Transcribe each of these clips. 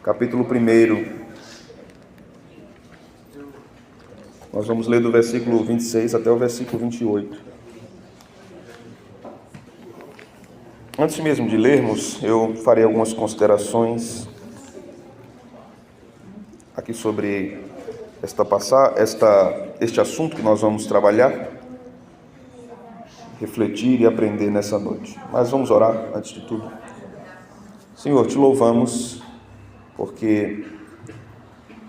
capítulo 1. Nós vamos ler do versículo 26 até o versículo 28. Antes mesmo de lermos, eu farei algumas considerações aqui sobre este assunto que nós vamos trabalhar, refletir e aprender nessa noite. Mas vamos orar antes de tudo. Senhor, te louvamos porque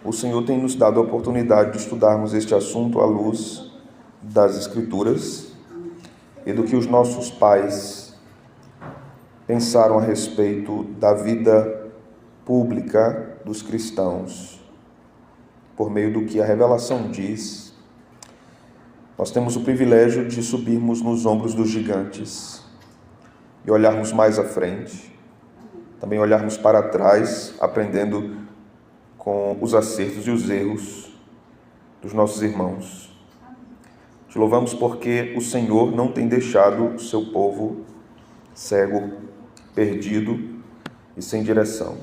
o Senhor tem nos dado a oportunidade de estudarmos este assunto à luz das Escrituras e do que os nossos pais pensaram a respeito da vida pública dos cristãos. Por meio do que a revelação diz, nós temos o privilégio de subirmos nos ombros dos gigantes e olharmos mais à frente, também olharmos para trás, aprendendo com os acertos e os erros dos nossos irmãos. Te louvamos porque o Senhor não tem deixado o seu povo cego, perdido e sem direção.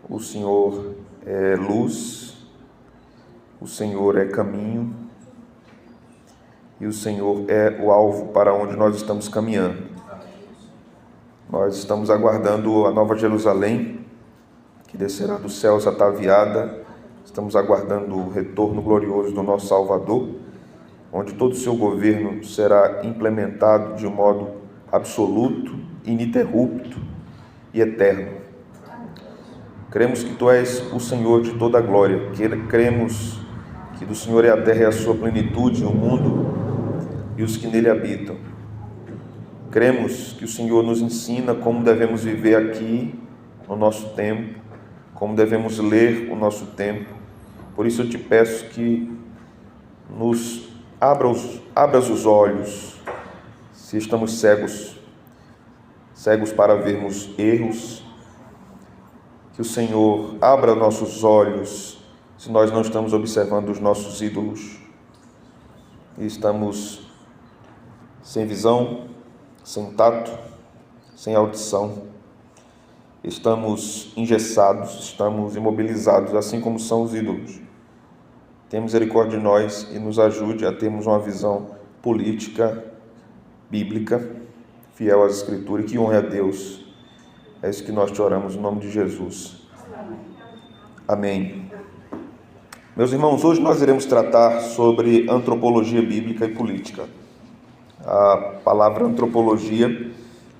O Senhor é luz, o Senhor é caminho e o Senhor é o alvo para onde nós estamos caminhando. Nós estamos aguardando a Nova Jerusalém, que descerá dos céus ataviada. Estamos aguardando o retorno glorioso do nosso Salvador, onde todo o seu governo será implementado de um modo absoluto, ininterrupto e eterno. Cremos que Tu és o Senhor de toda a glória. Cremos que do Senhor é a terra e a sua plenitude, o mundo e os que nele habitam. Cremos que o Senhor nos ensina como devemos viver aqui no nosso tempo, como devemos ler o nosso tempo. Por isso eu te peço que nos abras os olhos, se estamos cegos para vermos erros, que o Senhor abra nossos olhos, se nós não estamos observando os nossos ídolos e estamos sem visão, sem tato, sem audição. Estamos engessados, estamos imobilizados, assim como são os ídolos. Tenha misericórdia de nós e nos ajude a termos uma visão política, bíblica, fiel às Escrituras e que honre a Deus. É isso que nós te oramos, no nome de Jesus. Amém. Meus irmãos, hoje nós iremos tratar sobre antropologia bíblica e política. A palavra antropologia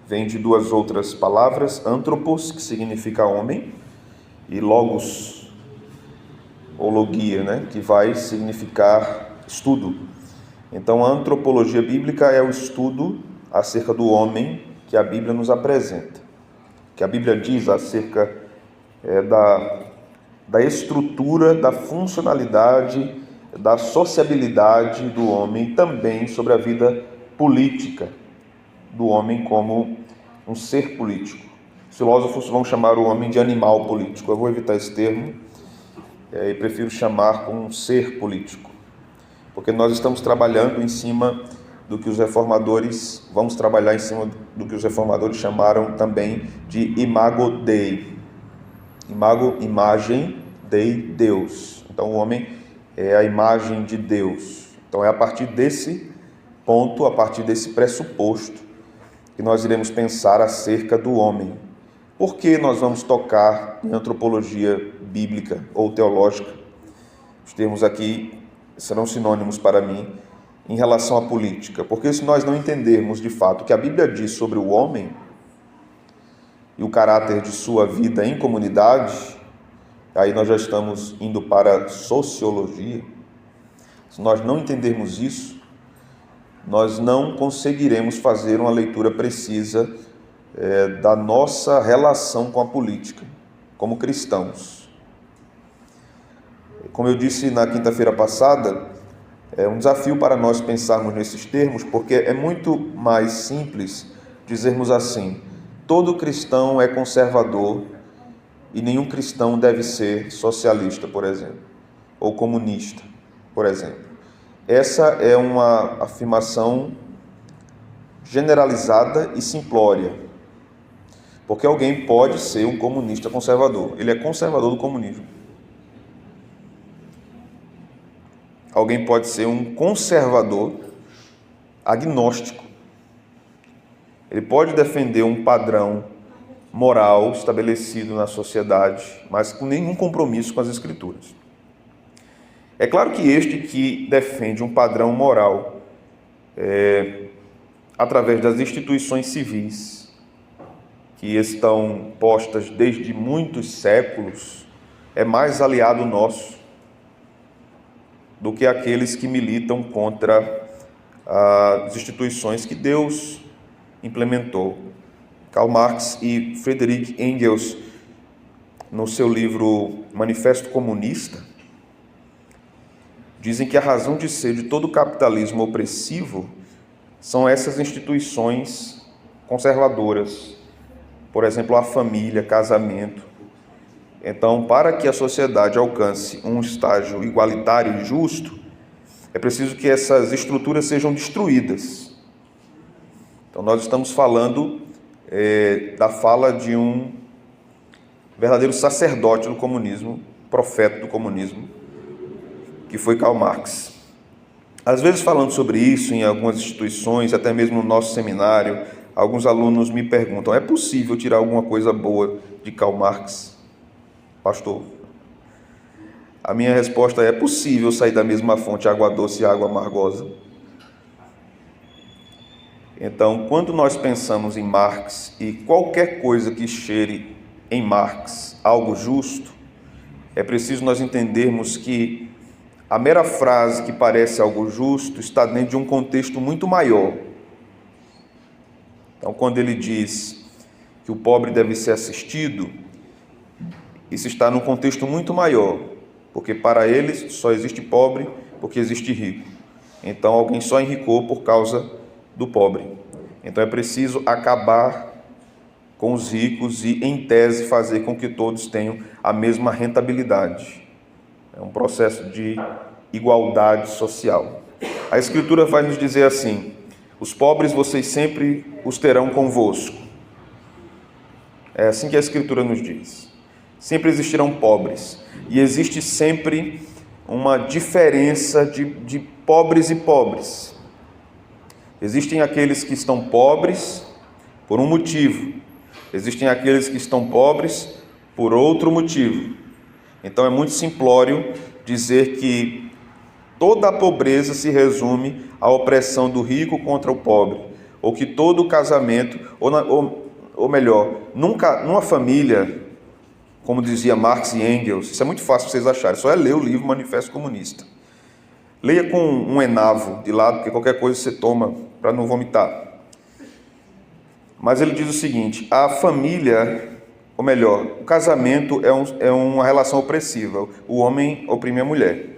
vem de duas outras palavras, anthropos, que significa homem, e logos, ou logia, que vai significar estudo. Então, a antropologia bíblica é o estudo acerca do homem que a Bíblia nos apresenta, que a Bíblia diz acerca da estrutura, da funcionalidade, da sociabilidade do homem, e também sobre a vida política do homem como um ser político. Os filósofos vão chamar o homem de animal político. Eu vou evitar esse termo e prefiro chamar como um ser político, porque nós estamos trabalhando em cima do que os reformadores, vamos trabalhar em cima do que os reformadores chamaram também de imago Dei. Imago, imagem, Dei, Deus. Então o homem é a imagem de Deus. Então é a partir desse ponto, a partir desse pressuposto, que nós iremos pensar acerca do homem. Por que nós vamos tocar em antropologia bíblica ou teológica? Os termos aqui serão sinônimos para mim em relação à política, porque se nós não entendermos de fato o que a Bíblia diz sobre o homem e o caráter de sua vida em comunidade, aí nós já estamos indo para a sociologia. Se nós não entendermos isso, nós não conseguiremos fazer uma leitura precisa da nossa relação com a política, como cristãos. Como eu disse na quinta-feira passada, é um desafio para nós pensarmos nesses termos, porque é muito mais simples dizermos assim: todo cristão é conservador e nenhum cristão deve ser socialista, por exemplo, ou comunista, por exemplo. Essa é uma afirmação generalizada e simplória, Porque alguém pode ser um comunista conservador. Ele é conservador do comunismo. Alguém pode ser um conservador agnóstico. Ele pode defender um padrão moral estabelecido na sociedade, mas com nenhum compromisso com as Escrituras. É claro que este que defende um padrão moral através das instituições civis que estão postas desde muitos séculos, é mais aliado nosso do que aqueles que militam contra as instituições que Deus implementou. Karl Marx e Friedrich Engels, no seu livro Manifesto Comunista, dizem que a razão de ser de todo capitalismo opressivo são essas instituições conservadoras. Por exemplo, a família, casamento. Então, para que a sociedade alcance um estágio igualitário e justo, é preciso que essas estruturas sejam destruídas. Então, nós estamos falando da fala de um verdadeiro sacerdote do comunismo, profeta do comunismo, que foi Karl Marx. Às vezes, falando sobre isso em algumas instituições, até mesmo no nosso seminário, alguns alunos me perguntam: é possível tirar alguma coisa boa de Karl Marx, pastor? A minha resposta é possível sair da mesma fonte água doce e água amargosa. Então, quando nós pensamos em Marx e qualquer coisa que cheire em Marx algo justo, é preciso nós entendermos que a mera frase que parece algo justo está dentro de um contexto muito maior. Então, quando ele diz que o pobre deve ser assistido, isso está num contexto muito maior, porque para eles só existe pobre porque existe rico. Então, alguém só enricou por causa do pobre. Então, é preciso acabar com os ricos e, em tese, fazer com que todos tenham a mesma rentabilidade. É um processo de igualdade social. A Escritura vai nos dizer assim: os pobres vocês sempre os terão convosco. É assim que a Escritura nos diz. Sempre existirão pobres. E existe sempre uma diferença de pobres e pobres. Existem aqueles que estão pobres por um motivo. Existem aqueles que estão pobres por outro motivo. Então é muito simplório dizer que toda a pobreza se resume à opressão do rico contra o pobre, ou que todo casamento, ou melhor, numa família, como dizia Marx e Engels, isso é muito fácil vocês acharem, só é ler o livro Manifesto Comunista. Leia com um enavo de lado, porque qualquer coisa você toma para não vomitar. Mas ele diz o seguinte: a família, ou melhor, o casamento é uma relação opressiva. O homem oprime a mulher.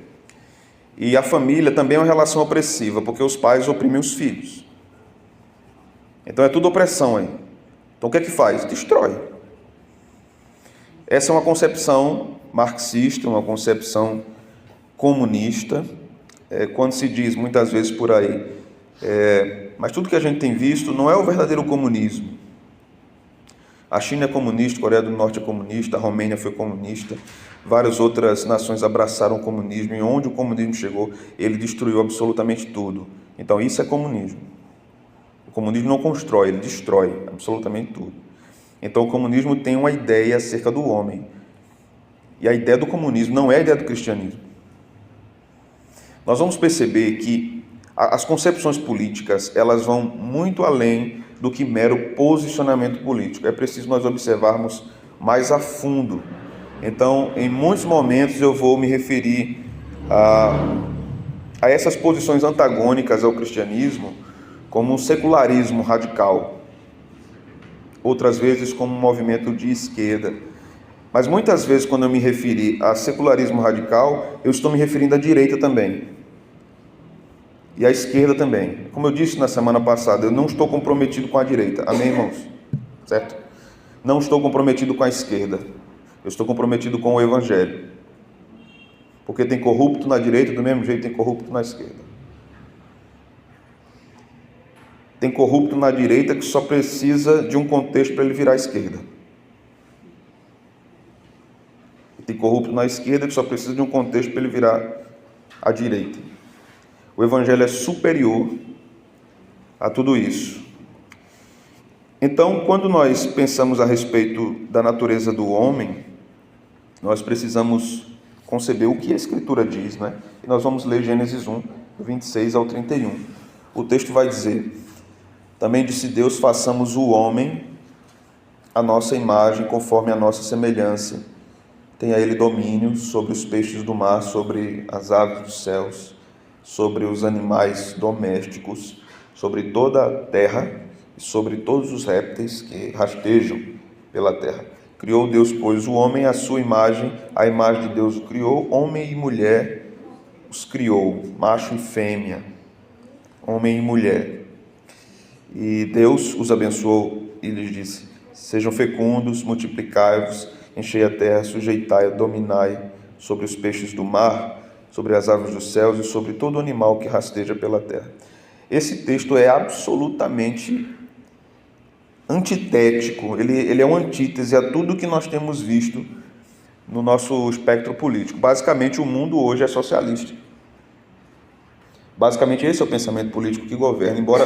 E a família também é uma relação opressiva, porque os pais oprimem os filhos. Então é tudo opressão aí. Então o que é que faz? Destrói. Essa é uma concepção marxista, uma concepção comunista, quando se diz muitas vezes por aí, mas tudo que a gente tem visto não é o verdadeiro comunismo. A China é comunista, a Coreia do Norte é comunista, a Romênia foi comunista, várias outras nações abraçaram o comunismo, e onde o comunismo chegou, ele destruiu absolutamente tudo. Então isso é comunismo. O comunismo não constrói, ele destrói absolutamente tudo. Então o comunismo tem uma ideia acerca do homem. E a ideia do comunismo não é a ideia do cristianismo. Nós vamos perceber que as concepções políticas, elas vão muito além do que mero posicionamento político. É preciso nós observarmos mais a fundo. Então, em muitos momentos eu vou me referir a essas posições antagônicas ao cristianismo como um secularismo radical. Outras vezes como um movimento de esquerda. Mas muitas vezes, quando eu me referir a secularismo radical, eu estou me referindo à direita também. E à esquerda também. Como eu disse na semana passada, eu não estou comprometido com a direita. Amém, irmãos? Certo? Não estou comprometido com a esquerda. Eu estou comprometido com o Evangelho. Porque tem corrupto na direita, do mesmo jeito tem corrupto na esquerda. Tem corrupto na direita que só precisa de um contexto para ele virar à esquerda. Tem corrupto na esquerda que só precisa de um contexto para ele virar à direita. O Evangelho é superior a tudo isso. Então, quando nós pensamos a respeito da natureza do homem, nós precisamos conceber o que a Escritura diz, né? E nós vamos ler Gênesis 1, do 26 ao 31. O texto vai dizer: também disse Deus, façamos o homem à nossa imagem, conforme a nossa semelhança. Tenha ele domínio sobre os peixes do mar, sobre as aves dos céus, sobre os animais domésticos, sobre toda a terra e sobre todos os répteis que rastejam pela terra. Criou Deus, pois, o homem à sua imagem, a imagem de Deus o criou, homem e mulher os criou, macho e fêmea, homem e mulher. E Deus os abençoou e lhes disse: sejam fecundos, multiplicai-vos, enchei a terra, sujeitai-a, dominai sobre os peixes do mar, sobre as aves dos céus e sobre todo animal que rasteja pela terra. Esse texto é absolutamente antitético, ele é uma antítese a tudo que nós temos visto no nosso espectro político. Basicamente, o mundo hoje é socialista. Basicamente, esse é o pensamento político que governa, embora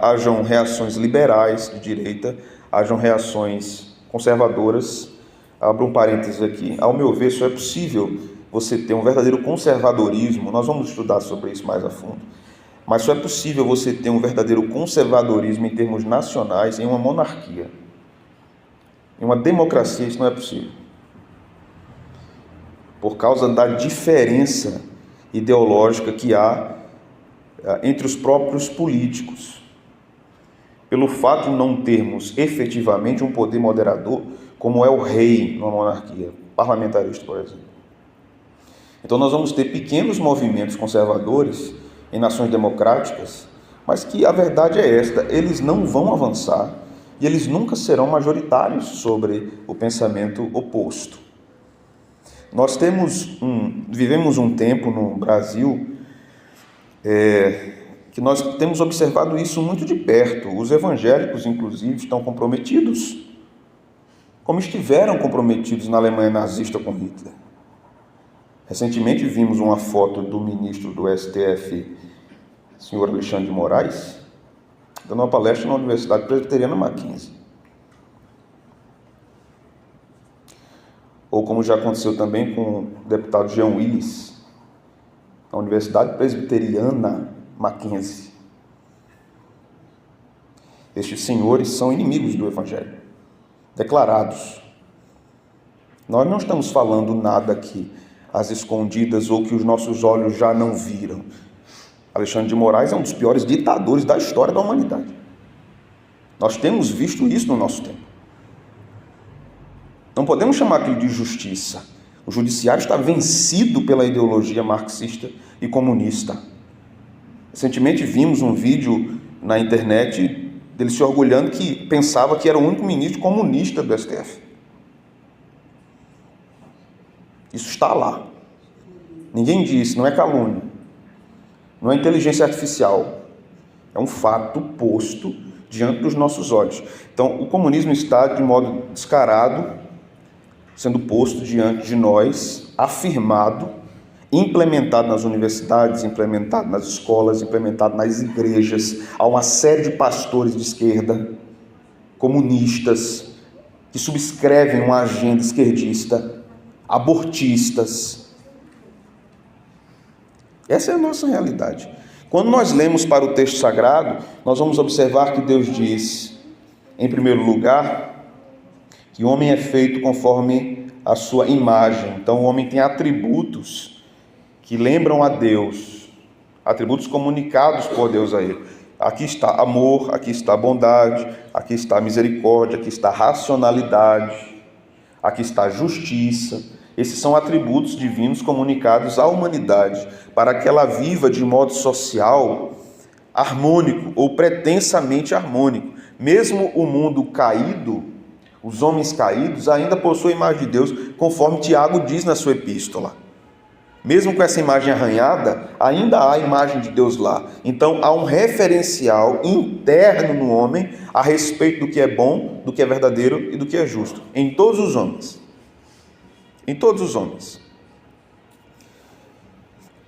hajam reações liberais de direita, hajam reações conservadoras. Abro um parênteses aqui. Ao meu ver, só é possível você ter um verdadeiro conservadorismo, nós vamos estudar sobre isso mais a fundo, mas só é possível você ter um verdadeiro conservadorismo em termos nacionais em uma monarquia. Em uma democracia isso não é possível. Por causa da diferença ideológica que há entre os próprios políticos. Pelo fato de não termos efetivamente um poder moderador, como é o rei numa monarquia parlamentarista, por exemplo. Então nós vamos ter pequenos movimentos conservadores em nações democráticas, mas que a verdade é esta: eles não vão avançar e eles nunca serão majoritários sobre o pensamento oposto. Nós vivemos um tempo no Brasil que nós temos observado isso muito de perto. Os evangélicos, inclusive, estão comprometidos, como estiveram comprometidos na Alemanha nazista com Hitler. Recentemente vimos uma foto do ministro do STF, senhor Alexandre de Moraes, dando uma palestra na Universidade Presbiteriana Mackenzie. Ou como já aconteceu também com o deputado Jean Willis, na Universidade Presbiteriana Mackenzie. Estes senhores são inimigos do Evangelho, declarados. Nós não estamos falando nada aqui às escondidas ou que os nossos olhos já não viram. Alexandre de Moraes é um dos piores ditadores da história da humanidade. Nós temos visto isso no nosso tempo. Não podemos chamar aquilo de justiça. O judiciário está vencido pela ideologia marxista e comunista. Recentemente vimos um vídeo na internet dele se orgulhando que pensava que era o único ministro comunista do STF. Isso está lá. Ninguém disse, não é calúnia, não é inteligência artificial. É um fato posto diante dos nossos olhos. Então, o comunismo está, de modo descarado, sendo posto diante de nós, afirmado, implementado nas universidades, implementado nas escolas, implementado nas igrejas. Há uma série de pastores de esquerda, comunistas, que subscrevem uma agenda esquerdista, abortistas. Essa é a nossa realidade. Quando nós lemos para o texto sagrado, nós vamos observar que Deus diz, em primeiro lugar, que o homem é feito conforme a sua imagem. Então o homem tem atributos que lembram a Deus, atributos comunicados por Deus a ele. Aqui está amor, aqui está bondade, aqui está misericórdia, aqui está racionalidade, aqui está justiça. Esses são atributos divinos comunicados à humanidade, para que ela viva de modo social harmônico ou pretensamente harmônico. Mesmo o mundo caído, os homens caídos ainda possuem a imagem de Deus, conforme Tiago diz na sua epístola. Mesmo com essa imagem arranhada, ainda há a imagem de Deus lá. Então há um referencial interno no homem a respeito do que é bom, do que é verdadeiro e do que é justo, em todos os homens. Em todos os homens.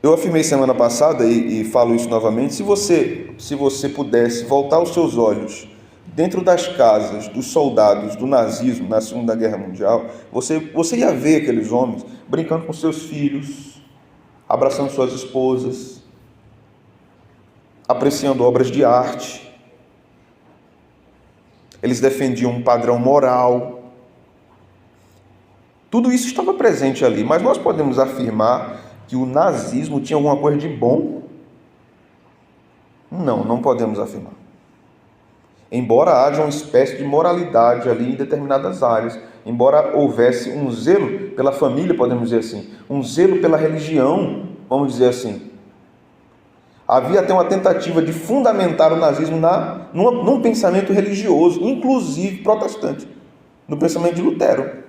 Eu afirmei semana passada e falo isso novamente, se você pudesse voltar os seus olhos dentro das casas dos soldados do nazismo na Segunda Guerra Mundial, você ia ver aqueles homens brincando com seus filhos, abraçando suas esposas, apreciando obras de arte. Eles defendiam um padrão moral. Tudo isso estava presente ali, mas nós podemos afirmar que o nazismo tinha alguma coisa de bom? Não podemos afirmar. Embora haja uma espécie de moralidade ali em determinadas áreas, embora houvesse um zelo pela família, podemos dizer assim, um zelo pela religião, vamos dizer assim. Havia até uma tentativa de fundamentar o nazismo num pensamento religioso, inclusive protestante, no pensamento de Lutero.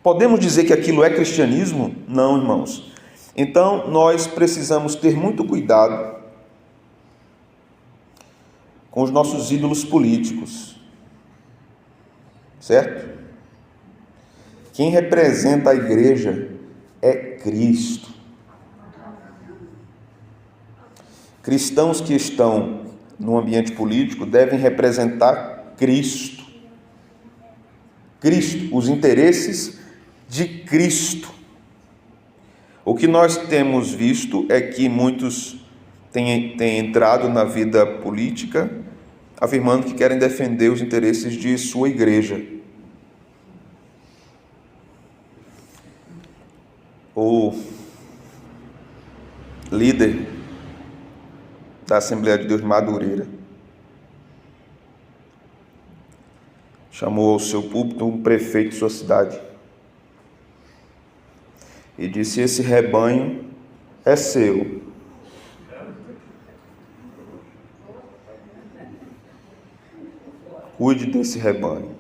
Podemos dizer que aquilo é cristianismo? Não, irmãos. Então, nós precisamos ter muito cuidado com os nossos ídolos políticos, certo? Quem representa a igreja é Cristo. Cristãos que estão no ambiente político devem representar Cristo. Cristo, os interesses de Cristo. O que nós temos visto é que muitos têm entrado na vida política afirmando que querem defender os interesses de sua igreja. O líder da Assembleia de Deus de Madureira chamou ao seu púlpito um prefeito de sua cidade e disse: esse rebanho é seu. Cuide desse rebanho.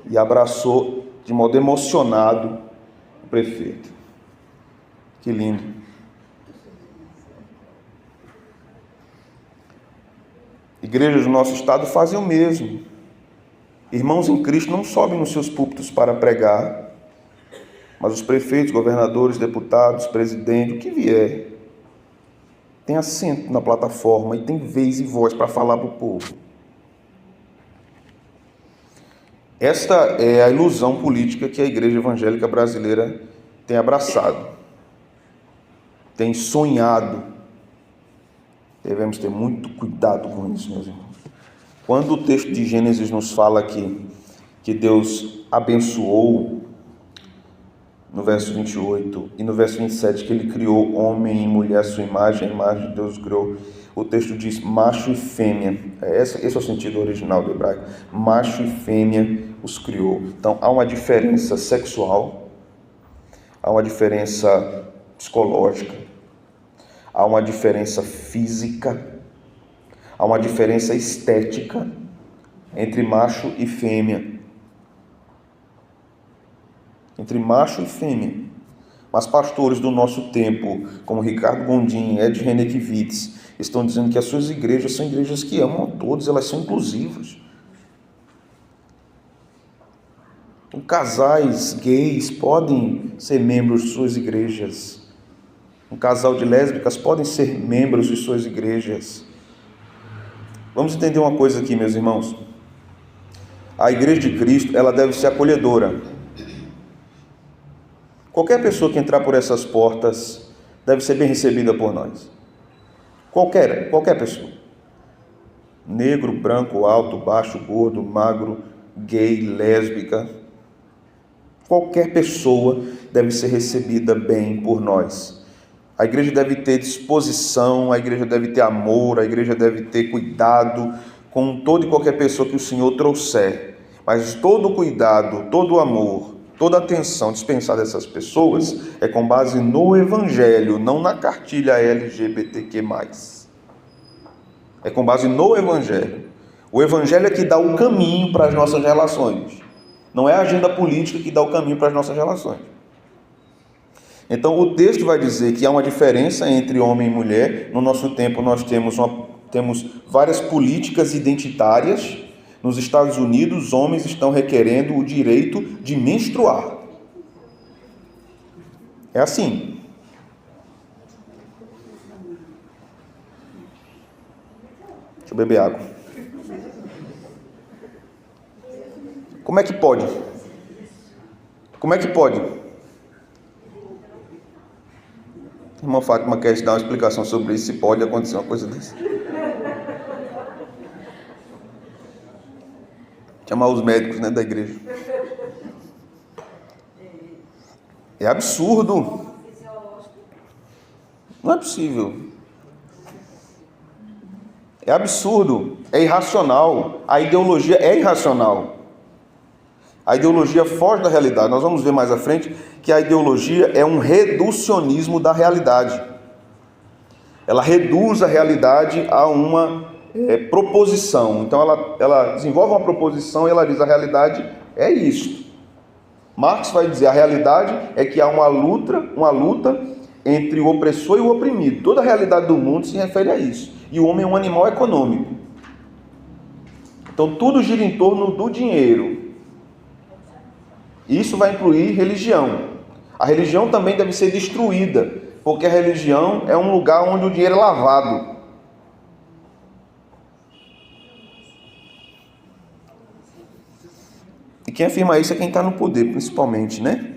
E abraçou de modo emocionado o prefeito. Que lindo. Igrejas do nosso estado fazem o mesmo. Irmãos em Cristo não sobem nos seus púlpitos para pregar, mas os prefeitos, governadores, deputados, presidentes, o que vier, tem assento na plataforma e tem vez e voz para falar para o povo. Esta é a ilusão política que a igreja evangélica brasileira tem abraçado, tem sonhado. Devemos ter muito cuidado com isso, meus irmãos. Quando o texto de Gênesis nos fala aqui que Deus abençoou, no verso 28 e no verso 27, que ele criou homem e mulher à sua imagem, a imagem de Deus criou, o texto diz macho e fêmea. Esse é o sentido original do hebraico. Macho e fêmea os criou. Então há uma diferença sexual, há uma diferença psicológica, há uma diferença física, há uma diferença estética entre macho e fêmea. Entre macho e fêmea. Mas pastores do nosso tempo, como Ricardo Gondim, Ed Renekiewicz, estão dizendo que as suas igrejas são igrejas que amam a todos, elas são inclusivas. Casais gays podem ser membros de suas igrejas. Um casal de lésbicas podem ser membros de suas igrejas. Vamos entender uma coisa aqui, meus irmãos. A igreja de Cristo, ela deve ser acolhedora. Qualquer pessoa que entrar por essas portas deve ser bem recebida por nós. Qualquer pessoa. Negro, branco, alto, baixo, gordo, magro, gay, lésbica. Qualquer pessoa deve ser recebida bem por nós. A igreja deve ter disposição, a igreja deve ter amor, a igreja deve ter cuidado com toda e qualquer pessoa que o Senhor trouxer. Mas todo o cuidado, todo o amor, toda a atenção dispensada a essas pessoas é com base no Evangelho, não na cartilha LGBTQ+. É com base no Evangelho. O Evangelho é que dá o caminho para as nossas relações. Não é a agenda política que dá o caminho para as nossas relações. Então o texto vai dizer que há uma diferença entre homem e mulher. No nosso tempo nós temos várias políticas identitárias. Nos Estados Unidos, os homens estão requerendo o direito de menstruar. É assim. Deixa eu beber água. Como é que pode? Como é que pode? A irmã Fátima quer te dar uma explicação sobre isso, se pode acontecer uma coisa dessa. Chamar os médicos, né, da igreja. É absurdo. Não é possível. É absurdo. É irracional. A ideologia é irracional. A ideologia foge da realidade. Nós vamos ver mais à frente que a ideologia é um reducionismo da realidade. Ela reduz a realidade a uma proposição. Então ela desenvolve uma proposição e ela diz: a realidade é isto. Marx vai dizer: a realidade é que há uma luta entre o opressor e o oprimido. Toda a realidade do mundo se refere a isso. E o homem é um animal econômico. Então tudo gira em torno do dinheiro. Isso vai incluir religião. A religião também deve ser destruída, porque a religião é um lugar onde o dinheiro é lavado. E quem afirma isso é quem está no poder, principalmente, né?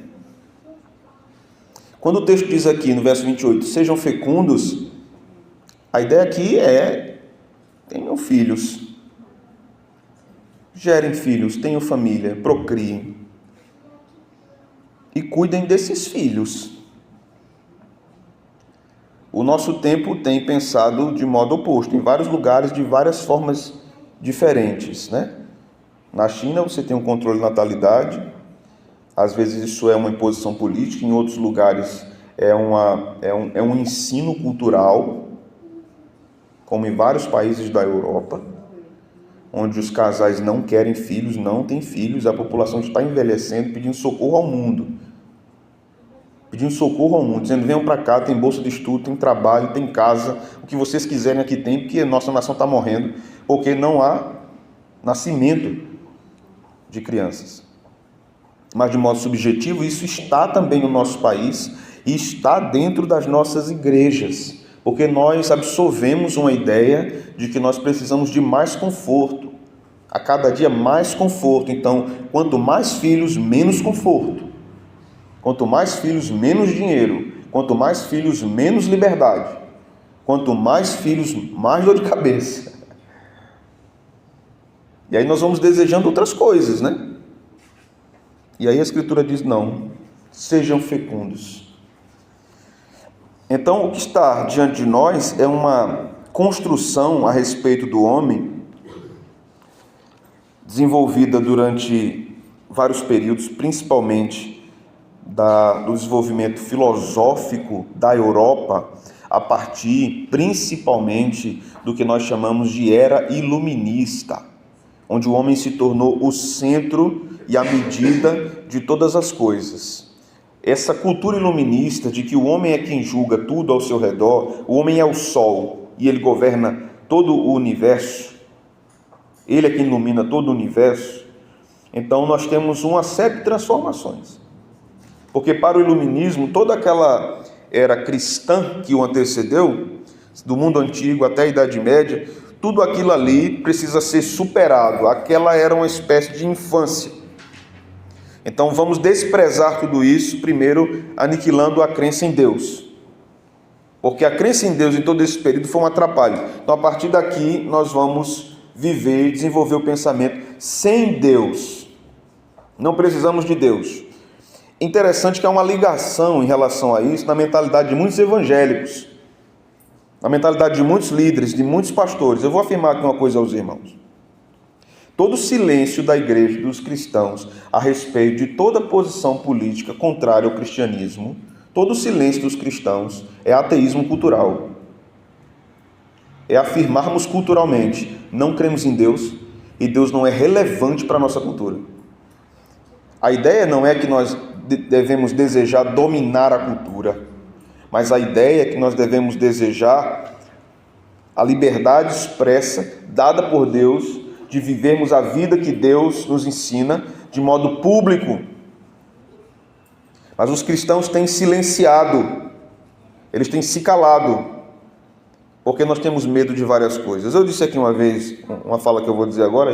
Quando o texto diz aqui, no verso 28, sejam fecundos, a ideia aqui é: tenham filhos, gerem filhos, tenham família, procriem. E cuidem desses filhos. O nosso tempo tem pensado de modo oposto, em vários lugares, de várias formas diferentes, né? Na China você tem um controle de natalidade, às vezes isso é uma imposição política, em outros lugares é um ensino cultural, como em vários países da Europa, onde os casais não querem filhos, não têm filhos, a população está envelhecendo, pedindo socorro ao mundo. Dizendo: venham para cá, tem bolsa de estudo, tem trabalho, tem casa, o que vocês quiserem aqui tem, porque a nossa nação está morrendo, porque não há nascimento de crianças. Mas de modo subjetivo, isso está também no nosso país e está dentro das nossas igrejas, porque nós absorvemos uma ideia de que nós precisamos de mais conforto, a cada dia mais conforto. Então, quanto mais filhos, menos conforto. Quanto mais filhos, menos dinheiro. Quanto mais filhos, menos liberdade. Quanto mais filhos, mais dor de cabeça. E aí nós vamos desejando outras coisas, né? E aí a Escritura diz: não, sejam fecundos. Então o que está diante de nós é uma construção a respeito do homem, desenvolvida durante vários períodos, principalmente do desenvolvimento filosófico da Europa, a partir principalmente do que nós chamamos de era iluminista, onde o homem se tornou o centro e a medida de todas as coisas. Essa cultura iluminista de que o homem é quem julga tudo ao seu redor, o homem é o sol e ele governa todo o universo, ele é quem ilumina todo o universo. Então nós temos uma série de transformações. Porque para o iluminismo, toda aquela era cristã que o antecedeu, do mundo antigo até a Idade Média, tudo aquilo ali precisa ser superado. Aquela era uma espécie de infância. Então vamos desprezar tudo isso, primeiro aniquilando a crença em Deus. Porque a crença em Deus em todo esse período foi um atrapalho. Então a partir daqui nós vamos viver e desenvolver o pensamento sem Deus. Não precisamos de Deus. Interessante que há uma ligação em relação a isso na mentalidade de muitos evangélicos, na mentalidade de muitos líderes, de muitos pastores. Eu vou afirmar aqui uma coisa aos irmãos: todo o silêncio da igreja, dos cristãos, a respeito de toda posição política contrária ao cristianismo, todo o silêncio dos cristãos é ateísmo cultural. É afirmarmos culturalmente: não cremos em Deus e Deus não é relevante para a nossa cultura. A ideia não é que nós devemos desejar dominar a cultura, mas a ideia é que nós devemos desejar a liberdade expressa, dada por Deus, de vivermos a vida que Deus nos ensina de modo público. Mas os cristãos têm silenciado, eles têm se calado, porque nós temos medo de várias coisas. Eu disse aqui uma vez, uma fala que eu vou dizer agora,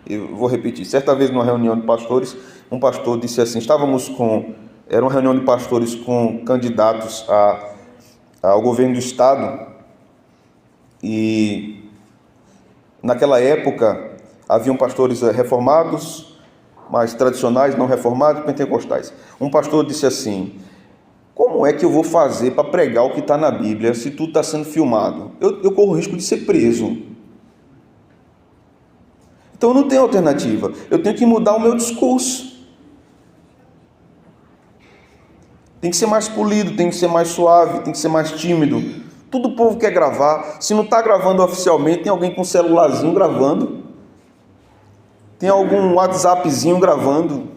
e eu vou repetir. Certa vez, numa reunião de pastores, um pastor disse assim, era uma reunião de pastores com candidatos ao governo do Estado, e naquela época haviam pastores reformados, mais tradicionais, não reformados, pentecostais. Um pastor disse assim: como é que eu vou fazer para pregar o que está na Bíblia se tudo está sendo filmado? Eu corro o risco de ser preso. Então eu não tenho alternativa, eu tenho que mudar o meu discurso. Tem que ser mais polido, tem que ser mais suave, tem que ser mais tímido. Tudo o povo quer gravar. Se não está gravando oficialmente, tem alguém com um celularzinho gravando. Tem algum WhatsAppzinho gravando.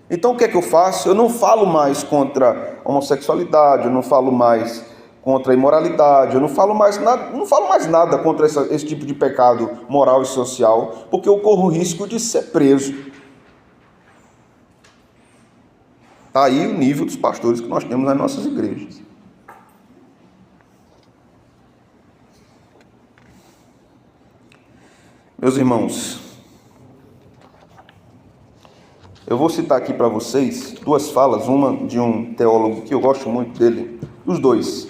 Então o que é que eu faço? Eu não falo mais contra a homossexualidade, eu não falo mais contra a imoralidade, eu não falo mais nada contra esse tipo de pecado moral e social, porque eu corro o risco de ser preso. Está aí o nível dos pastores que nós temos nas nossas igrejas. Meus irmãos, eu vou citar aqui para vocês duas falas, uma de um teólogo que eu gosto muito dele, os dois.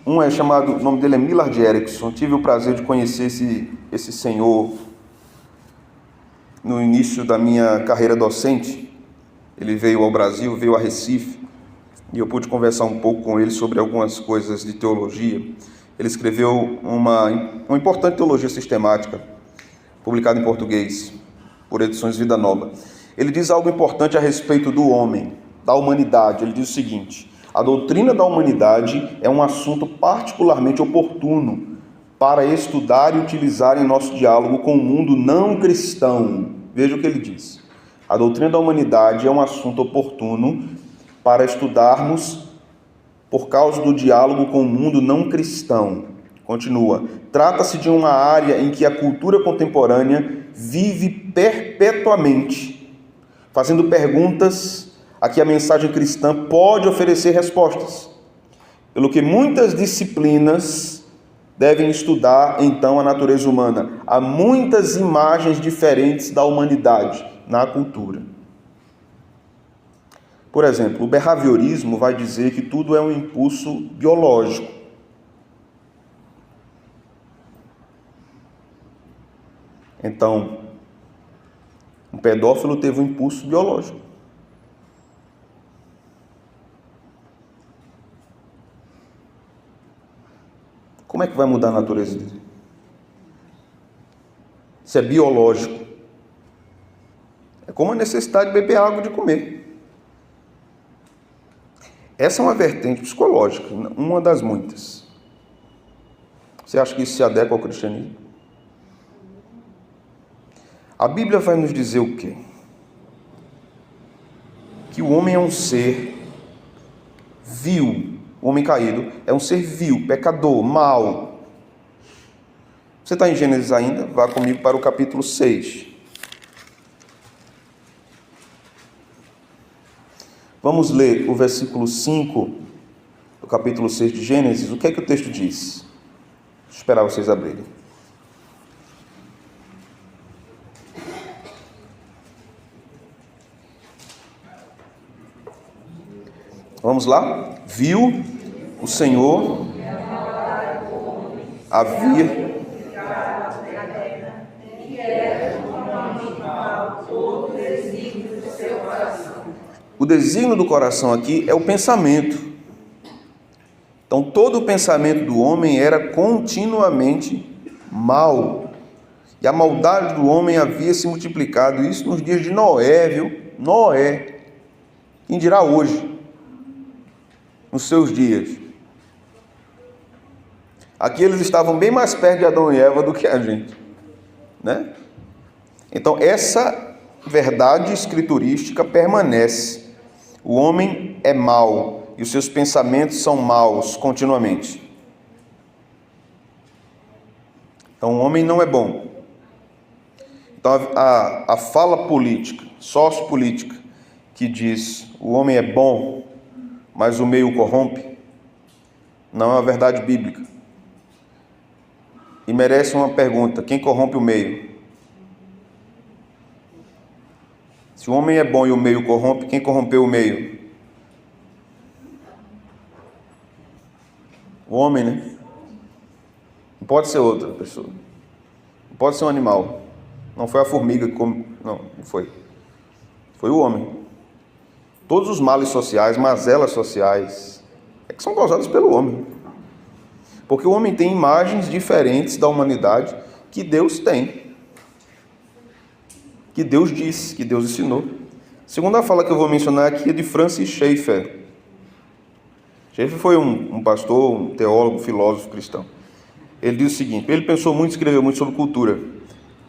Um é chamado, o nome dele é Millard Erickson. Tive o prazer de conhecer esse senhor no início da minha carreira docente. Ele veio ao Brasil, veio a Recife, e eu pude conversar um pouco com ele sobre algumas coisas de teologia. Ele escreveu uma importante teologia sistemática, publicada em português, por Edições Vida Nova. Ele diz algo importante a respeito do homem, da humanidade. Ele diz o seguinte: a doutrina da humanidade é um assunto particularmente oportuno para estudar e utilizar em nosso diálogo com o mundo não cristão. Veja o que ele diz. A doutrina da humanidade é um assunto oportuno para estudarmos por causa do diálogo com o mundo não cristão. Continua. Trata-se de uma área em que a cultura contemporânea vive perpetuamente, fazendo perguntas a que a mensagem cristã pode oferecer respostas. Pelo que muitas disciplinas devem estudar, então, a natureza humana. Há muitas imagens diferentes da humanidade na cultura. Por exemplo, o behaviorismo vai dizer que tudo é um impulso biológico. Então, um pedófilo teve um impulso biológico. Como é que vai mudar a natureza dele? Isso é biológico. É como a necessidade de beber água e de comer. Essa é uma vertente psicológica, uma das muitas. Você acha que isso se adequa ao cristianismo? A Bíblia vai nos dizer o quê? Que o homem é um ser vil, o homem caído é um ser vil, pecador, mau. Você está em Gênesis ainda? Vá comigo para o capítulo 6. Vamos ler o versículo 5 do capítulo 6 de Gênesis. O que é que o texto diz? Deixa eu esperar vocês abrirem. Vamos lá? Viu o Senhor havia o desígnio do coração aqui é o pensamento. Então todo o pensamento do homem era continuamente mau. E a maldade do homem havia se multiplicado. Isso nos dias de Noé, viu? Noé. Quem dirá hoje? Nos seus dias. Aqui eles estavam bem mais perto de Adão e Eva do que a gente, né? Então essa verdade escriturística permanece. O homem é mau e os seus pensamentos são maus continuamente. Então o homem não é bom. Então a fala política, sociopolítica, que diz o homem é bom, mas o meio o corrompe, não é uma verdade bíblica. E merece uma pergunta: quem corrompe o meio? Se o homem é bom e o meio corrompe, quem corrompeu o meio? O homem, né? Não pode ser outra pessoa. Não pode ser um animal. Não foi a formiga que come... Não foi. Foi o homem. Todos os males sociais, mazelas sociais, é que são causados pelo homem. Porque o homem tem imagens diferentes da humanidade que Deus tem. Que Deus disse, que Deus ensinou. A segunda fala que eu vou mencionar aqui é de Francis Schaeffer. Schaeffer foi um pastor, um teólogo, filósofo cristão. Ele diz o seguinte, ele pensou muito, escreveu muito sobre cultura.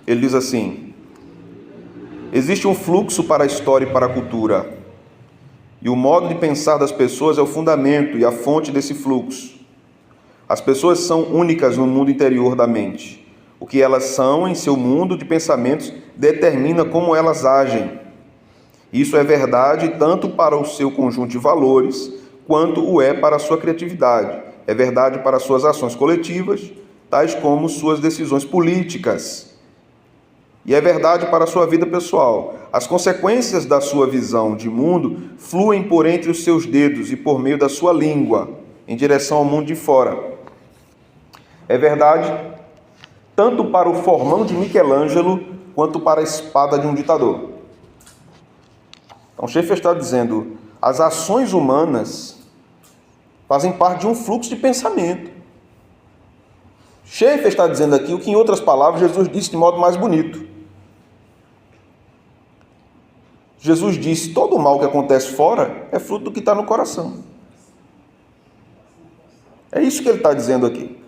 Ele diz assim: existe um fluxo para a história e para a cultura, e o modo de pensar das pessoas é o fundamento e a fonte desse fluxo. As pessoas são únicas no mundo interior da mente. O que elas são em seu mundo de pensamentos determina como elas agem. Isso é verdade tanto para o seu conjunto de valores, quanto o é para a sua criatividade. É verdade para suas ações coletivas, tais como suas decisões políticas. E é verdade para a sua vida pessoal. As consequências da sua visão de mundo fluem por entre os seus dedos e por meio da sua língua, em direção ao mundo de fora. É verdade tanto para o formão de Michelangelo, quanto para a espada de um ditador. Então, Schaeffer está dizendo, as ações humanas fazem parte de um fluxo de pensamento. Schaeffer está dizendo aqui o que, em outras palavras, Jesus disse de modo mais bonito. Jesus disse, todo o mal que acontece fora é fruto do que está no coração. É isso que ele está dizendo aqui.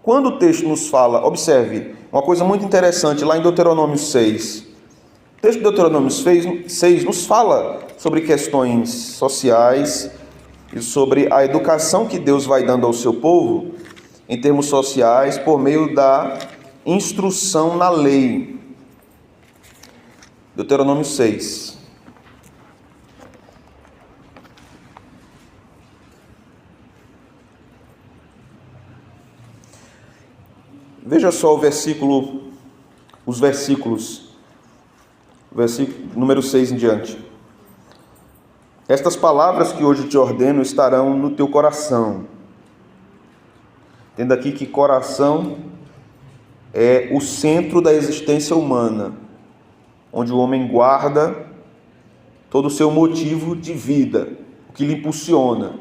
Quando o texto nos fala, observe, uma coisa muito interessante, lá em Deuteronômio 6. O texto de Deuteronômio 6 nos fala sobre questões sociais e sobre a educação que Deus vai dando ao seu povo, em termos sociais, por meio da instrução na lei. Deuteronômio 6. Veja só os versículos número 6 em diante. Estas palavras que hoje te ordeno estarão no teu coração. Tendo aqui que coração é o centro da existência humana, onde o homem guarda todo o seu motivo de vida, o que lhe impulsiona.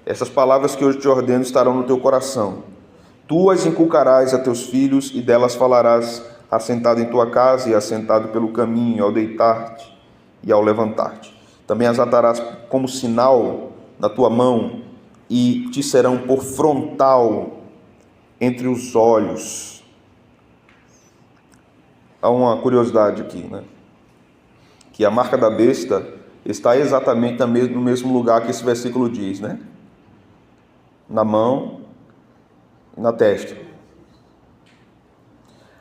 Essas palavras que hoje te ordeno estarão no teu coração. Tu as inculcarás a teus filhos, e delas falarás assentado em tua casa e assentado pelo caminho, ao deitar-te e ao levantar-te. Também as atarás como sinal na tua mão, e te serão por frontal entre os olhos. Há uma curiosidade aqui, né? Que a marca da besta está exatamente no mesmo lugar que esse versículo diz, né? Na mão e na testa.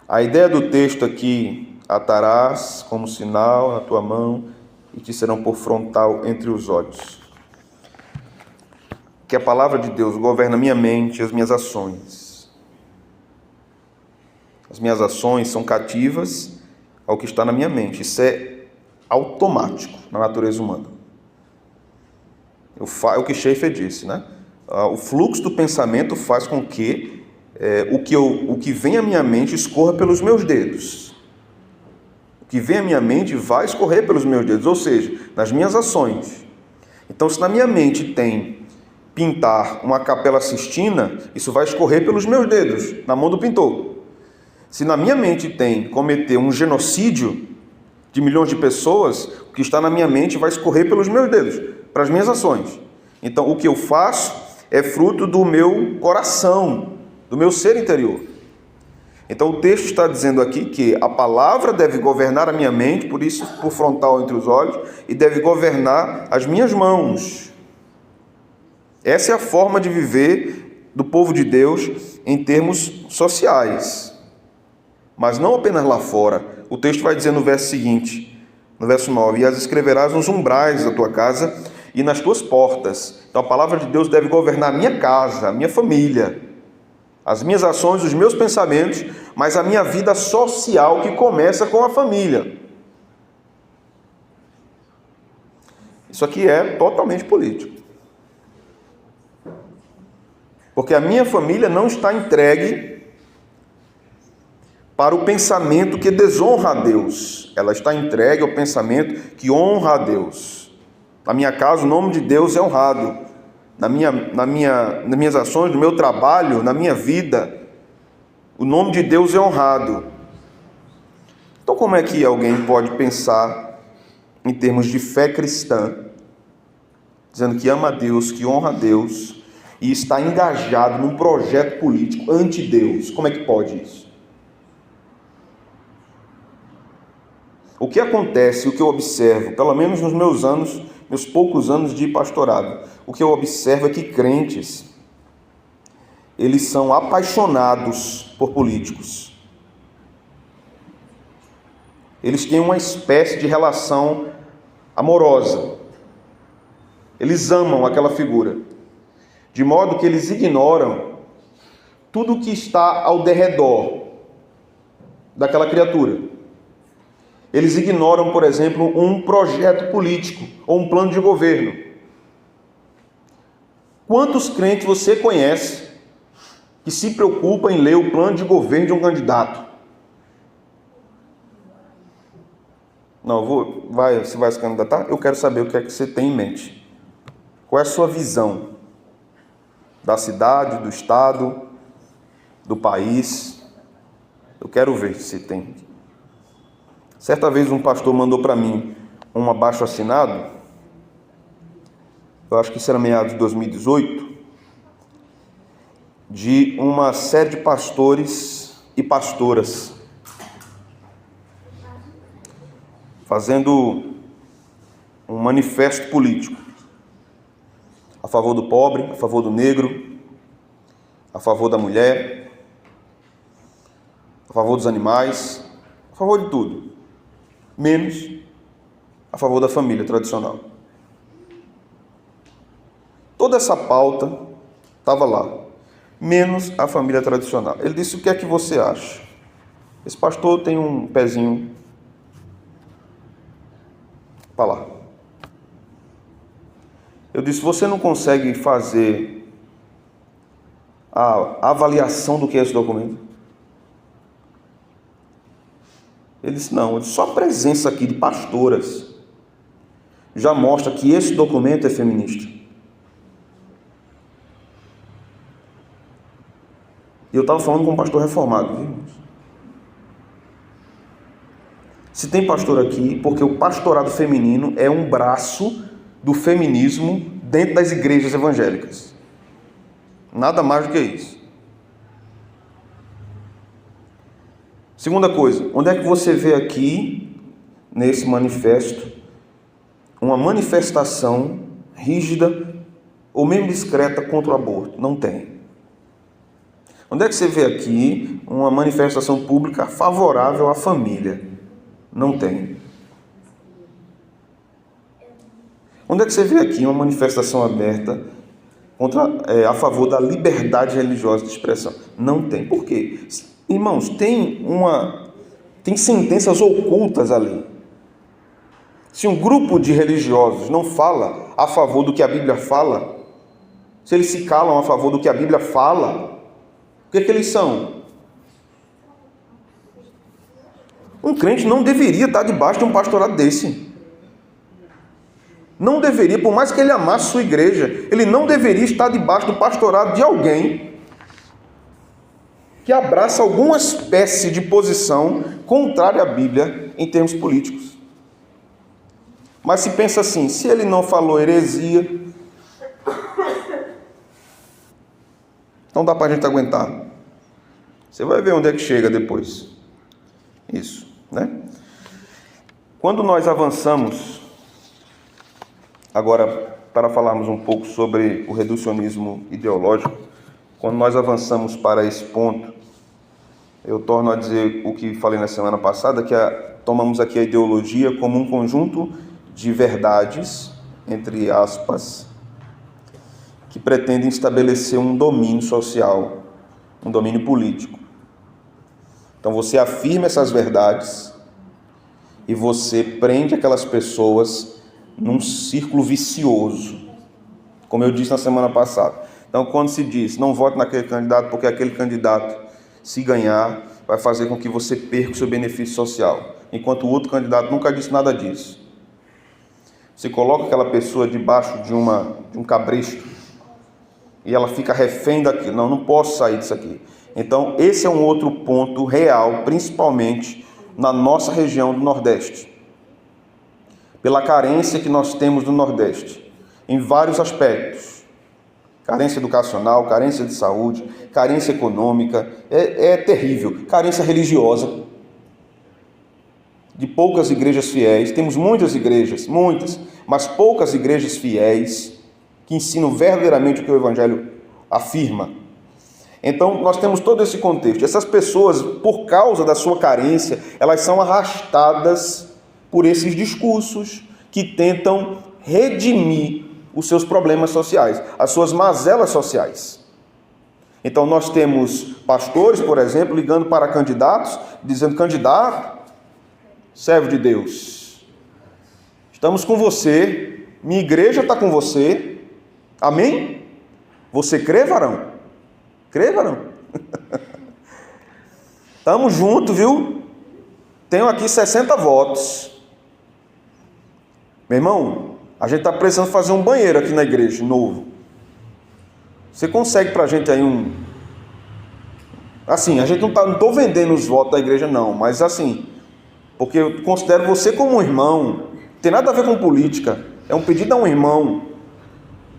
A ideia do texto aqui, atarás como sinal na tua mão e te serão por frontal entre os olhos. Que a palavra de Deus governa a minha mente e as minhas ações. As minhas ações são cativas ao que está na minha mente. Isso é automático na natureza humana. É o que Schaeffer disse, né? O fluxo do pensamento faz com que o que vem à minha mente escorra pelos meus dedos. O que vem à minha mente vai escorrer pelos meus dedos, ou seja, nas minhas ações. Então, se na minha mente tem pintar uma Capela Sistina, isso vai escorrer pelos meus dedos, na mão do pintor. Se na minha mente tem cometer um genocídio de milhões de pessoas, o que está na minha mente vai escorrer pelos meus dedos, para as minhas ações. Então, o que eu faço é fruto do meu coração, do meu ser interior. Então o texto está dizendo aqui que a palavra deve governar a minha mente, por isso por frontal entre os olhos, e deve governar as minhas mãos. Essa é a forma de viver do povo de Deus em termos sociais. Mas não apenas lá fora. O texto vai dizer no verso seguinte, no verso 9, e as escreverás nos umbrais da tua casa e nas tuas portas. Então a palavra de Deus deve governar a minha casa, a minha família, as minhas ações, os meus pensamentos, mas a minha vida social que começa com a família. Isso aqui é totalmente político. Porque a minha família não está entregue para o pensamento que desonra a Deus. Ela está entregue ao pensamento que honra a Deus. Na minha casa, o nome de Deus é honrado. Nas minhas ações, no meu trabalho, na minha vida, o nome de Deus é honrado. Então, como é que alguém pode pensar em termos de fé cristã, dizendo que ama a Deus, que honra a Deus, e está engajado num projeto político anti-Deus? Como é que pode isso? O que acontece, o que eu observo, pelo menos nos meus poucos anos de pastorado, o que eu observo é que crentes, eles são apaixonados por políticos. Eles têm uma espécie de relação amorosa. Eles amam aquela figura, de modo que eles ignoram tudo o que está ao derredor daquela criatura. Eles ignoram, por exemplo, um projeto político ou um plano de governo. Quantos crentes você conhece que se preocupam em ler o plano de governo de um candidato? Não, você vai se candidatar? Eu quero saber o que é que você tem em mente. Qual é a sua visão da cidade, do estado, do país? Eu quero ver se tem. Certa vez um pastor mandou para mim um abaixo-assinado, eu acho que isso era meados de 2018, de uma série de pastores e pastoras fazendo um manifesto político a favor do pobre, a favor do negro, a favor da mulher, a favor dos animais, a favor de tudo, menos a favor da família tradicional. Toda essa pauta estava lá, menos a família tradicional. Ele disse: o que é que você acha? Esse pastor tem um pezinho para lá. Eu disse: você não consegue fazer a avaliação do que é esse documento? Ele disse: não, só a presença aqui de pastoras já mostra que esse documento é feminista. E eu estava falando com um pastor reformado, viu? Se tem pastor aqui, porque o pastorado feminino é um braço do feminismo dentro das igrejas evangélicas. Nada mais do que isso. Segunda coisa, onde é que você vê aqui, nesse manifesto, uma manifestação rígida ou mesmo discreta contra o aborto? Não tem. Onde é que você vê aqui uma manifestação pública favorável à família? Não tem. Onde é que você vê aqui uma manifestação aberta a favor da liberdade religiosa de expressão? Não tem. Por quê? Irmãos, tem sentenças ocultas ali. Se um grupo de religiosos não fala a favor do que a Bíblia fala, se eles se calam a favor do que a Bíblia fala, o que eles são? Um crente não deveria estar debaixo de um pastorado desse. Não deveria, por mais que ele amasse sua igreja, ele não deveria estar debaixo do pastorado de alguém que abraça alguma espécie de posição contrária à Bíblia em termos políticos. Mas se pensa assim, se ele não falou heresia, então dá para a gente aguentar. Você vai ver onde é que chega depois. Isso, né? Quando nós avançamos, agora para falarmos um pouco sobre o reducionismo ideológico, quando nós avançamos para esse ponto, eu torno a dizer o que falei na semana passada, que tomamos aqui a ideologia como um conjunto de verdades, entre aspas, que pretendem estabelecer um domínio social, um domínio político. Então você afirma essas verdades e você prende aquelas pessoas num círculo vicioso, como eu disse na semana passada. Então quando se diz, não vote naquele candidato porque aquele candidato, se ganhar, vai fazer com que você perca o seu benefício social, enquanto o outro candidato nunca disse nada disso. Você coloca aquela pessoa debaixo de um cabresto e ela fica refém daquilo. Não posso sair disso aqui. Então, esse é um outro ponto real, principalmente na nossa região do Nordeste. Pela carência que nós temos no Nordeste, em vários aspectos. Carência educacional, carência de saúde, carência econômica, é terrível. Carência religiosa, de poucas igrejas fiéis. Temos muitas igrejas, muitas, mas poucas igrejas fiéis que ensinam verdadeiramente o que o Evangelho afirma. Então, nós temos todo esse contexto. Essas pessoas, por causa da sua carência, elas são arrastadas por esses discursos que tentam redimir os seus problemas sociais, as suas mazelas sociais. Então, nós temos pastores, por exemplo, ligando para candidatos, dizendo: candidato, servo de Deus, estamos com você, minha igreja está com você, amém? Você crê, varão? Crê, varão? Estamos juntos, viu? Tenho aqui 60 votos. Meu irmão, a gente está precisando fazer um banheiro aqui na igreja, novo. Você consegue para a gente aí um... Assim, a gente não estou vendendo os votos da igreja não, mas assim, porque eu considero você como um irmão, não tem nada a ver com política, é um pedido a um irmão.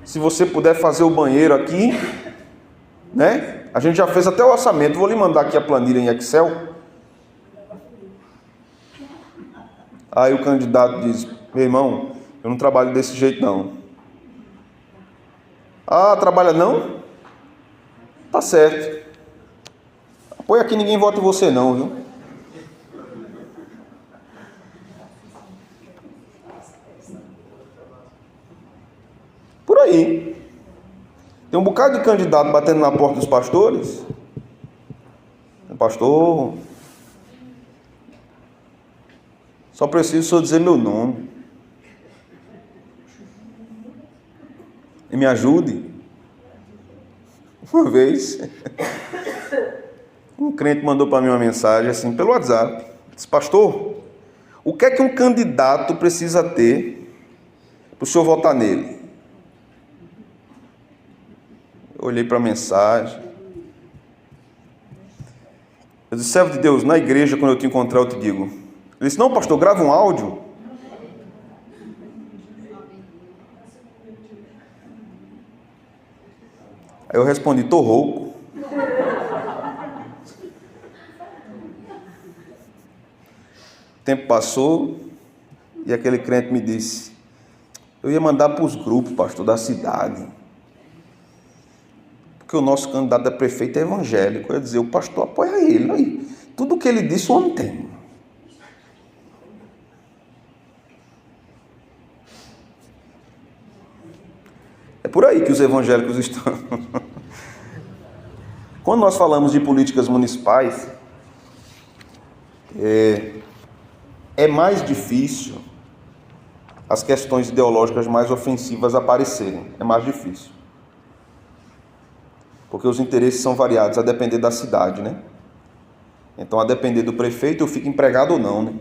Se você puder fazer o banheiro aqui, né? A gente já fez até o orçamento, vou lhe mandar aqui a planilha em Excel. Aí o candidato diz: meu irmão, eu não trabalho desse jeito não. Ah, trabalha não? Tá certo. Apoia aqui, ninguém vota em você não, viu? Por aí. Tem um bocado de candidato batendo na porta dos pastores. Pastor, só preciso só dizer meu nome. E me ajude. Uma vez, um crente mandou para mim uma mensagem assim, pelo WhatsApp. Disse: pastor, o que é que um candidato precisa ter para o senhor votar nele? Eu olhei para a mensagem. Eu disse: servo de Deus, na igreja, quando eu te encontrar, eu te digo. Ele disse: não, pastor, grava um áudio. Aí eu respondi: tô rouco. O tempo passou e aquele crente me disse: eu ia mandar para os grupos, pastor, da cidade, porque o nosso candidato a prefeito é evangélico. Eu ia dizer: o pastor apoia ele. Aí, tudo que ele disse, o homem tem. É por aí que os evangélicos estão. Quando nós falamos de políticas municipais, é mais difícil as questões ideológicas mais ofensivas aparecerem. É mais difícil. Porque os interesses são variados a depender da cidade, né? Então, a depender do prefeito, eu fico empregado ou não, né?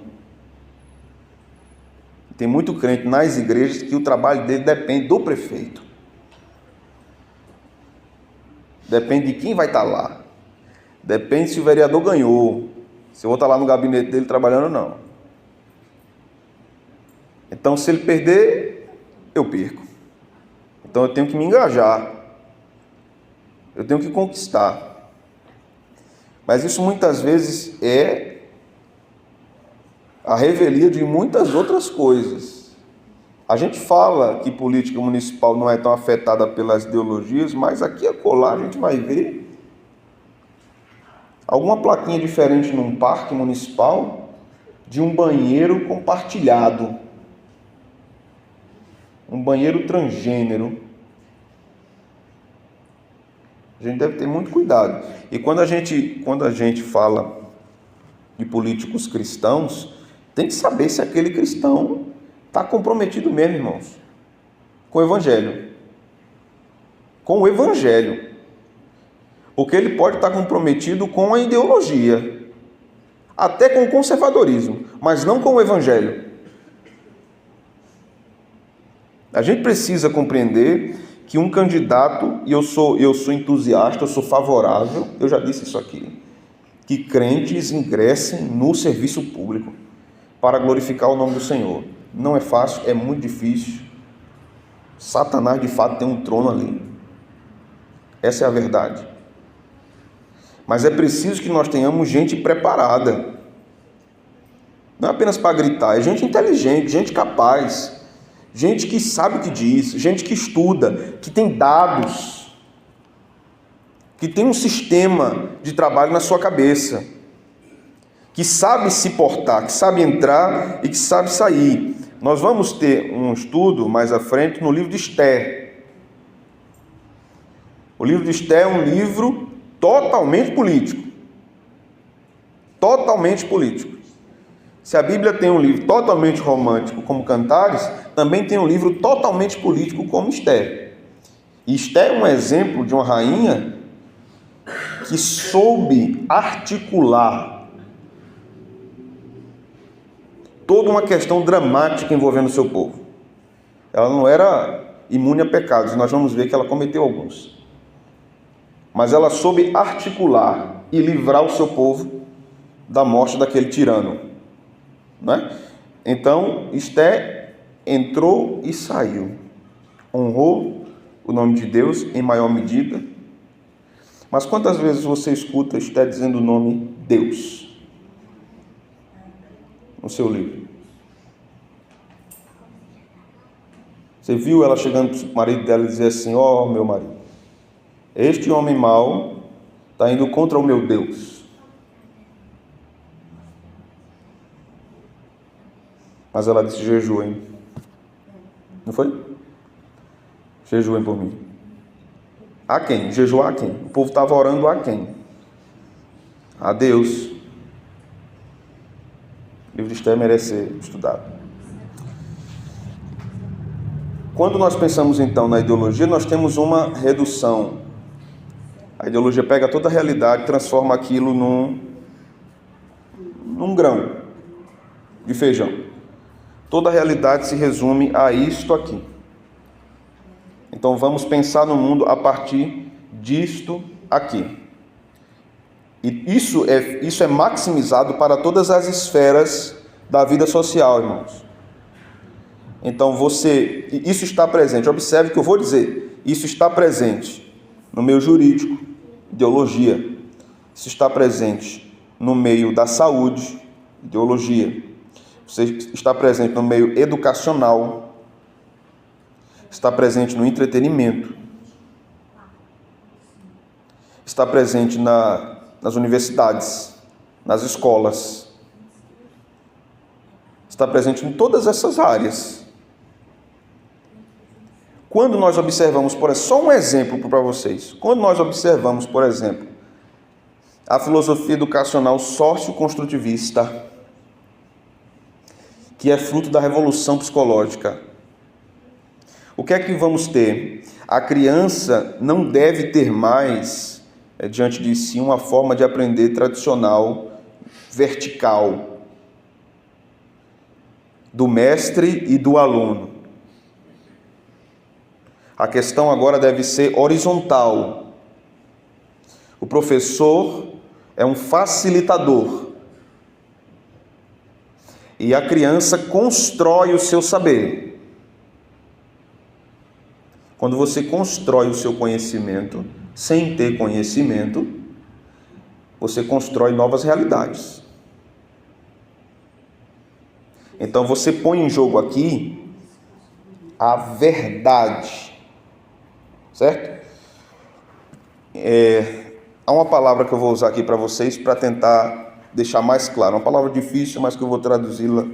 Tem muito crente nas igrejas que o trabalho dele depende do prefeito. Depende de quem vai estar lá. Depende se o vereador ganhou. Se eu vou estar lá no gabinete dele trabalhando ou não. Então, se ele perder, eu perco. Então, eu tenho que me engajar. Eu tenho que conquistar. Mas isso muitas vezes é a revelia de muitas outras coisas. A gente fala que política municipal não é tão afetada pelas ideologias, mas aqui e acolá a gente vai ver alguma plaquinha diferente num parque municipal de um banheiro compartilhado. Um banheiro transgênero. A gente deve ter muito cuidado. E quando a gente fala de políticos cristãos, tem que saber se aquele cristão está comprometido mesmo, irmãos, com o Evangelho. Com o Evangelho. Porque ele pode estar comprometido com a ideologia, até com o conservadorismo, mas não com o Evangelho. A gente precisa compreender que um candidato, e eu sou entusiasta, eu sou favorável, eu já disse isso aqui, que crentes ingressem no serviço público para glorificar o nome do Senhor. Não é fácil, é muito difícil. Satanás de fato tem um trono ali. Essa é a verdade. Mas é preciso que nós tenhamos gente preparada. Não é apenas para gritar, é gente inteligente, gente capaz. Gente que sabe o que diz, gente que estuda, que tem dados, que tem um sistema de trabalho na sua cabeça, que sabe se portar, que sabe entrar e que sabe sair. Nós vamos ter um estudo mais à frente no livro de Esther. O livro de Esther é um livro totalmente político. Totalmente político. Se a Bíblia tem um livro totalmente romântico como Cantares, também tem um livro totalmente político como Esther. E Esther é um exemplo de uma rainha que soube articular toda uma questão dramática envolvendo o seu povo. Ela não era imune a pecados, e nós vamos ver que ela cometeu alguns. Mas ela soube articular e livrar o seu povo da morte daquele tirano. Né? Então, Esther entrou e saiu, honrou o nome de Deus em maior medida. Mas quantas vezes você escuta Esther dizendo o nome Deus no seu livro? Você viu ela chegando para o marido dela e dizer assim: ó, meu marido, este homem mau está indo contra o meu Deus. Mas ela disse: jejuem. Não foi? Jejuem por mim. A quem? Jejuar a quem? O povo estava orando a quem? A Deus. O livro de Esther merece ser estudado. Quando nós pensamos então na ideologia, nós temos uma redução. A ideologia pega toda a realidade e transforma aquilo num grão de feijão. Toda a realidade se resume a isto aqui. Então vamos pensar no mundo a partir disto aqui. E isso é maximizado para todas as esferas da vida social, irmãos. Então isso está presente. Observe o que eu vou dizer. Isso está presente no meio jurídico, ideologia. Isso está presente no meio da saúde, ideologia. Você está presente no meio educacional, está presente no entretenimento, está presente nas universidades, nas escolas, está presente em todas essas áreas. Quando nós observamos, só um exemplo para vocês, quando nós observamos, por exemplo, a filosofia educacional socioconstrutivista, que é fruto da revolução psicológica. O que é que vamos ter? A criança não deve ter mais diante de si uma forma de aprender tradicional, vertical, do mestre e do aluno. A questão agora deve ser horizontal. O professor é um facilitador. E a criança constrói o seu saber. Quando você constrói o seu conhecimento, sem ter conhecimento, você constrói novas realidades. Então você põe em jogo aqui a verdade, certo? Há uma palavra que eu vou usar aqui para vocês para tentar deixar mais claro, uma palavra difícil, mas que eu vou traduzi-la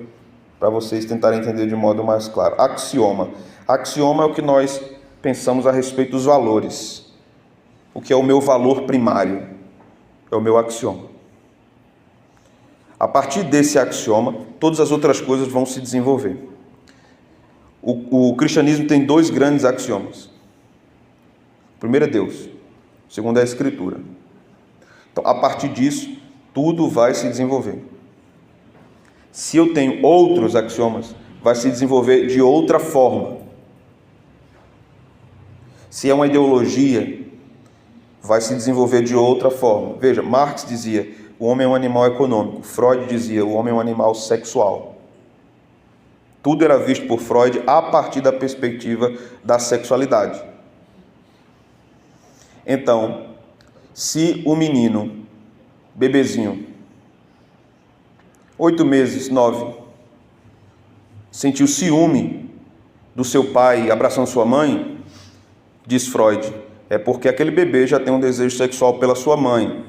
para vocês tentarem entender de modo mais claro. Axioma. Axioma é o que nós pensamos a respeito dos valores. O que é o meu valor primário? É o meu axioma. A partir desse axioma, todas as outras coisas vão se desenvolver. O cristianismo tem dois grandes axiomas. O primeiro é Deus. O segundo é a Escritura. Então, a partir disso, tudo vai se desenvolver. Se eu tenho outros axiomas, vai se desenvolver de outra forma. Se é uma ideologia, vai se desenvolver de outra forma. Veja, Marx dizia, o homem é um animal econômico. Freud dizia, o homem é um animal sexual. Tudo era visto por Freud a partir da perspectiva da sexualidade. Então, se o menino, bebezinho, 8 meses, 9, sentiu ciúme do seu pai abraçando sua mãe, diz Freud, é porque aquele bebê já tem um desejo sexual pela sua mãe.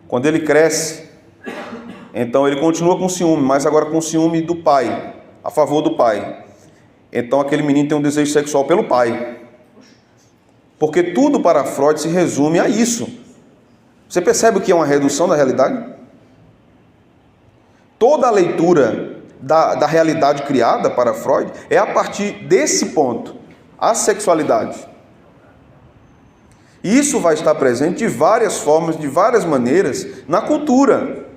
Quando ele cresce, então ele continua com ciúme, mas agora com ciúme do pai, a favor do pai. Então aquele menino tem um desejo sexual pelo pai. Porque tudo para Freud se resume a isso. Você percebe o que é uma redução da realidade? Toda a leitura da realidade criada para Freud é a partir desse ponto, a sexualidade. E isso vai estar presente de várias formas, de várias maneiras, na cultura.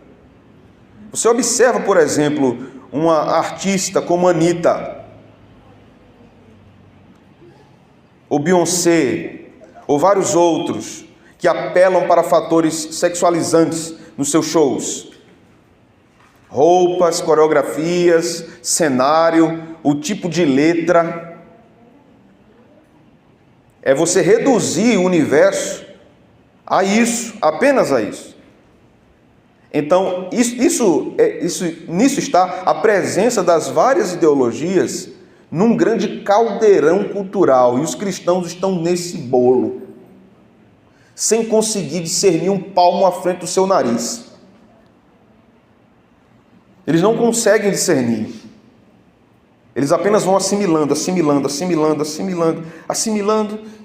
Você observa, por exemplo, uma artista como Anitta, ou Beyoncé, ou vários outros, que apelam para fatores sexualizantes nos seus shows. Roupas, coreografias, cenário, o tipo de letra. É você reduzir o universo a isso, apenas a isso. Então, nisso está a presença das várias ideologias num grande caldeirão cultural, e os cristãos estão nesse bolo, sem conseguir discernir um palmo à frente do seu nariz. Eles não conseguem discernir. Eles apenas vão assimilando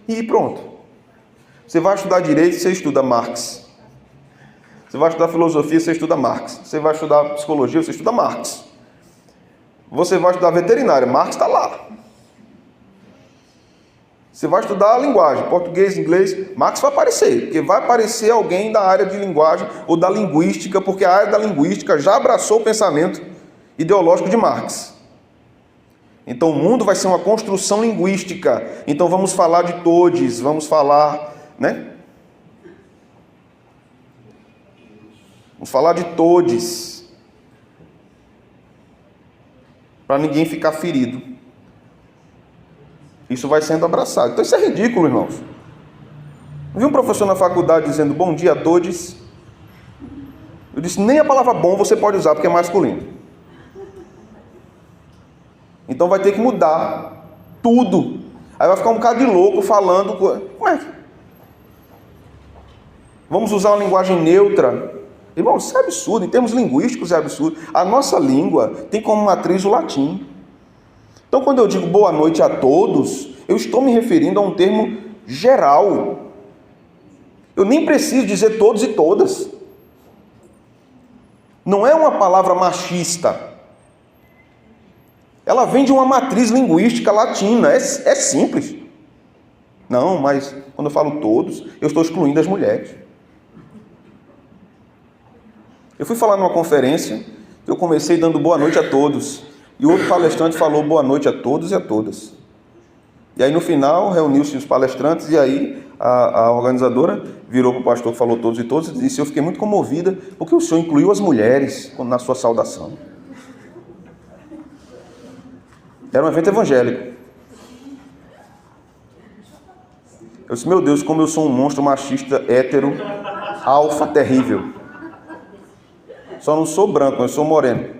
e pronto. Você vai estudar direito, você estuda Marx. Você vai estudar filosofia, você estuda Marx. Você vai estudar psicologia, você estuda Marx. Você vai estudar veterinária, Marx está lá. Você vai estudar a linguagem, português, inglês, Marx vai aparecer, porque vai aparecer alguém da área de linguagem ou da linguística, porque a área da linguística já abraçou o pensamento ideológico de Marx. Então o mundo vai ser uma construção linguística. Então vamos falar de todes, vamos falar, Vamos falar de todes, para ninguém ficar ferido. Isso vai sendo abraçado. Então isso é ridículo, irmãos. Eu vi um professor na faculdade dizendo bom dia a todos. Eu disse, nem a palavra bom você pode usar, porque é masculino. Então vai ter que mudar tudo. Aí vai ficar um bocado de louco falando. Como é que? Vamos usar uma linguagem neutra. Irmão, isso é absurdo. Em termos linguísticos é absurdo. A nossa língua tem como matriz o latim. Então, quando eu digo boa noite a todos, eu estou me referindo a um termo geral. Eu nem preciso dizer todos e todas. Não é uma palavra machista. Ela vem de uma matriz linguística latina. É simples. Não, mas quando eu falo todos, eu estou excluindo as mulheres. Eu fui falar numa conferência, eu comecei dando boa noite a todos. E o outro palestrante falou boa noite a todos e a todas. E aí no final reuniu-se os palestrantes e aí a organizadora virou para o pastor que falou todos e todas e disse, eu fiquei muito comovida porque o senhor incluiu as mulheres na sua saudação. Era um evento evangélico. Eu disse, meu Deus, como eu sou um monstro machista, hétero, alfa, terrível. Só não sou branco, eu sou moreno.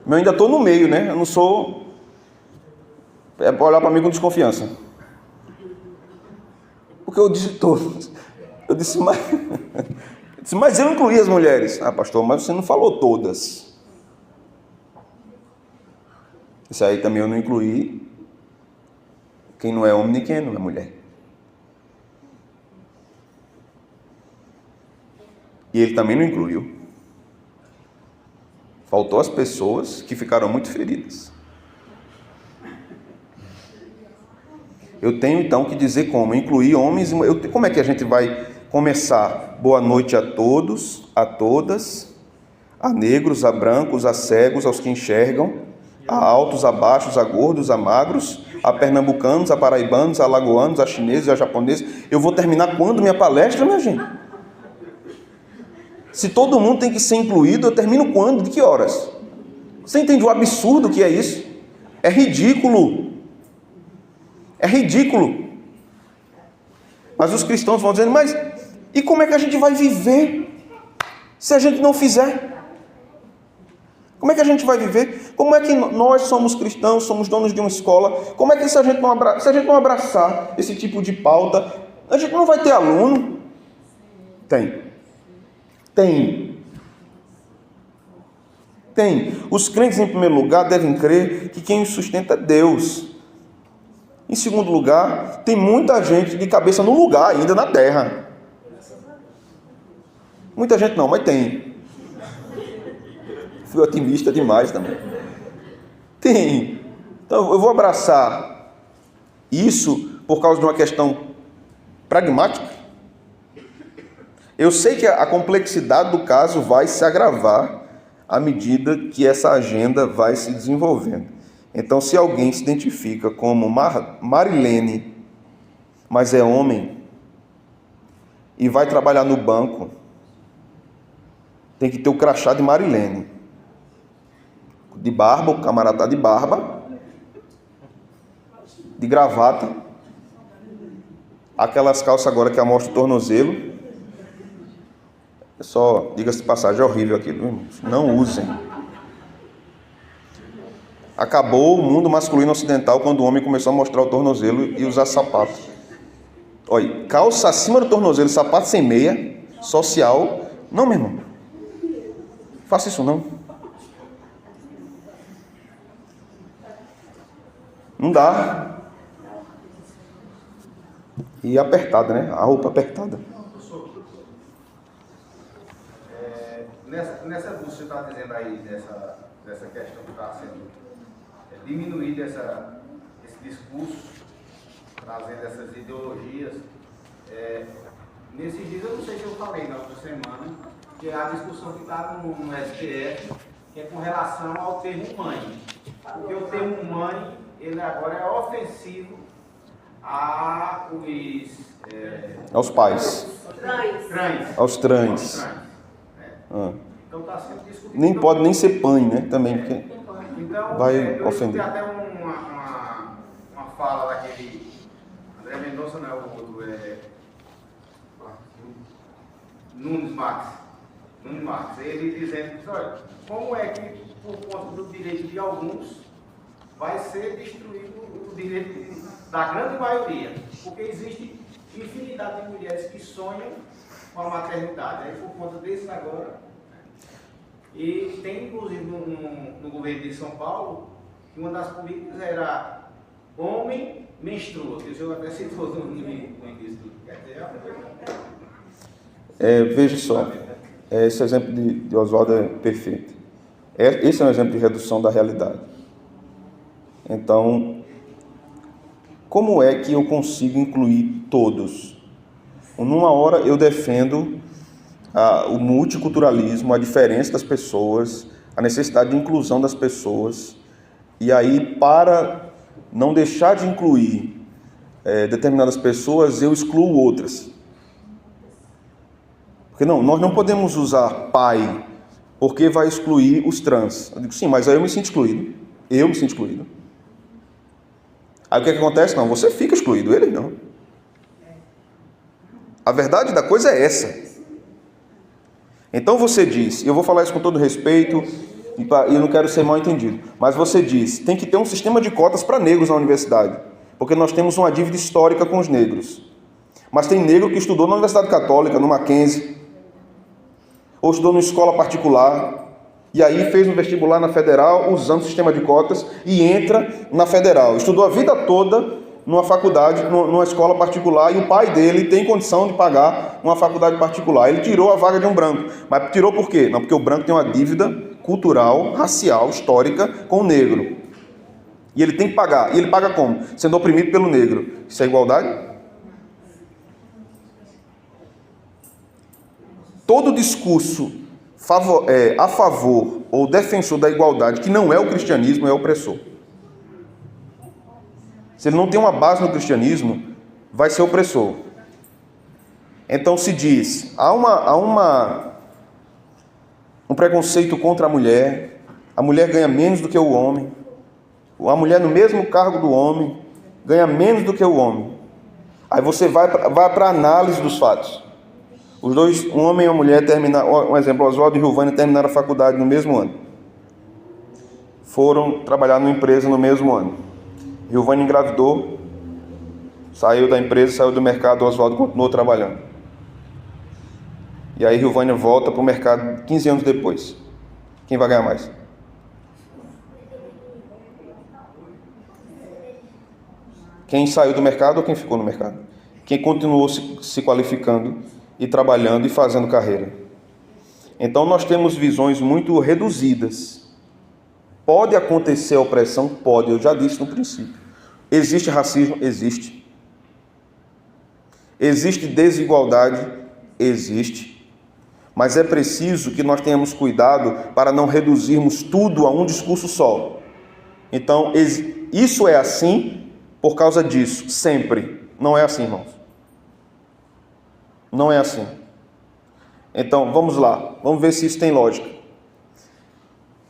Mas eu ainda estou no meio, né? Eu não sou... É para olhar para mim com desconfiança. Porque eu disse todos. Eu disse, mas eu incluí as mulheres. Ah, pastor, mas você não falou todas. Isso aí também eu não incluí quem não é homem nem quem não é mulher. E ele também não incluiu. Faltou as pessoas que ficaram muito feridas. Eu tenho então que dizer como, incluir homens e mulheres. Como é que a gente vai começar? Boa noite a todos, a todas, a negros, a brancos, a cegos, aos que enxergam, a altos, a baixos, a gordos, a magros, a pernambucanos, a paraibanos, a alagoanos, a chineses, a japoneses. Eu vou terminar quando minha palestra, minha gente? Se todo mundo tem que ser incluído, eu termino quando? De que horas? Você entende o absurdo que é isso? É ridículo. É ridículo. Mas os cristãos vão dizendo, mas e como é que a gente vai viver se a gente não fizer? Como é que a gente vai viver? Como é que nós somos cristãos, somos donos de uma escola? Como é que se a gente não abraçar esse tipo de pauta, a gente não vai ter aluno? Tem. Os crentes, em primeiro lugar, devem crer que quem os sustenta é Deus. Em segundo lugar, tem muita gente de cabeça no lugar, ainda na terra. Muita gente não, mas tem. Fui otimista demais também. Tem. Então, eu vou abraçar isso por causa de uma questão pragmática. Eu sei que a complexidade do caso vai se agravar à medida que essa agenda vai se desenvolvendo. Então, se alguém se identifica como Marilene, mas é homem, e vai trabalhar no banco, tem que ter o crachá de Marilene. De barba, o camarada está de barba, de gravata, aquelas calças agora que amostra o tornozelo. É só, diga-se de passagem, é horrível aquilo, irmãos. Não usem. Acabou o mundo masculino ocidental quando o homem começou a mostrar o tornozelo e usar sapato. Olha, calça acima do tornozelo, sapato sem meia, social. Não, meu irmão. Faça isso não. Não dá. E apertada, né? A roupa apertada. Nessa busca que você está dizendo aí, dessa questão que está sendo diminuída, esse discurso, trazendo essas ideologias, nesses dias, eu não sei se eu falei na outra semana, que é a discussão que está no STF, que é com relação ao termo mãe. Porque o termo mãe, ele agora é ofensivo aos pais. Aos trans. Então está sendo discutido. Nem pode nem ser pai, né? Também, porque então, vai ofender. Até uma fala daquele André Mendonça, não é o outro, Nunes Marques, ele dizendo, olha, como é que por conta do direito de alguns vai ser destruído o direito da grande maioria? Porque existe infinidade de mulheres que sonham com a maternidade, aí por conta desse agora. E tem inclusive no governo de São Paulo, que uma das políticas era homem menstrua, que o senhor até citou no início. Quer dizer, veja só, esse exemplo de Oswaldo é perfeito. Esse é um exemplo de redução da realidade. Então, como é que eu consigo incluir todos? Numa hora eu defendo o multiculturalismo, a diferença das pessoas, a necessidade de inclusão das pessoas, e aí, para não deixar de incluir determinadas pessoas, eu excluo outras. Porque nós não podemos usar pai, porque vai excluir os trans. Eu digo, sim, mas aí eu me sinto excluído. Aí o que acontece? Não, você fica excluído, ele não. A verdade da coisa é essa. Então você diz, e eu vou falar isso com todo respeito, e eu não quero ser mal entendido, mas você diz, tem que ter um sistema de cotas para negros na universidade, porque nós temos uma dívida histórica com os negros. Mas tem negro que estudou na Universidade Católica, no Mackenzie, ou estudou numa escola particular, e aí fez um vestibular na Federal, usando o sistema de cotas, e entra na Federal. Estudou a vida toda numa faculdade, numa escola particular, e o pai dele tem condição de pagar uma faculdade particular. Ele tirou a vaga de um branco. Mas tirou por quê? Não, porque o branco tem uma dívida cultural, racial, histórica com o negro. E ele tem que pagar. E ele paga como? Sendo oprimido pelo negro. Isso é igualdade? Todo discurso a favor ou defensor da igualdade, que não é o cristianismo, é opressor. Se ele não tem uma base no cristianismo, vai ser opressor. Então se diz, há um preconceito contra a mulher ganha menos do que o homem, a mulher no mesmo cargo do homem ganha menos do que o homem. Aí você vai para a análise dos fatos. Os dois, um homem e uma mulher, terminaram, um exemplo, Oswaldo e Giovanni terminaram a faculdade no mesmo ano. Foram trabalhar numa empresa no mesmo ano. Giovanni engravidou, saiu da empresa, saiu do mercado, Oswaldo continuou trabalhando. E aí Giovanni volta para o mercado 15 anos depois. Quem vai ganhar mais? Quem saiu do mercado ou quem ficou no mercado? Quem continuou se qualificando e trabalhando e fazendo carreira. Então nós temos visões muito reduzidas. Pode acontecer a opressão? Pode, eu já disse no princípio. Existe racismo? Existe. Existe desigualdade? Existe. Mas é preciso que nós tenhamos cuidado para não reduzirmos tudo a um discurso só. Então, isso é assim por causa disso, sempre. Não é assim, irmãos. Não é assim. Então, vamos lá. Vamos ver se isso tem lógica.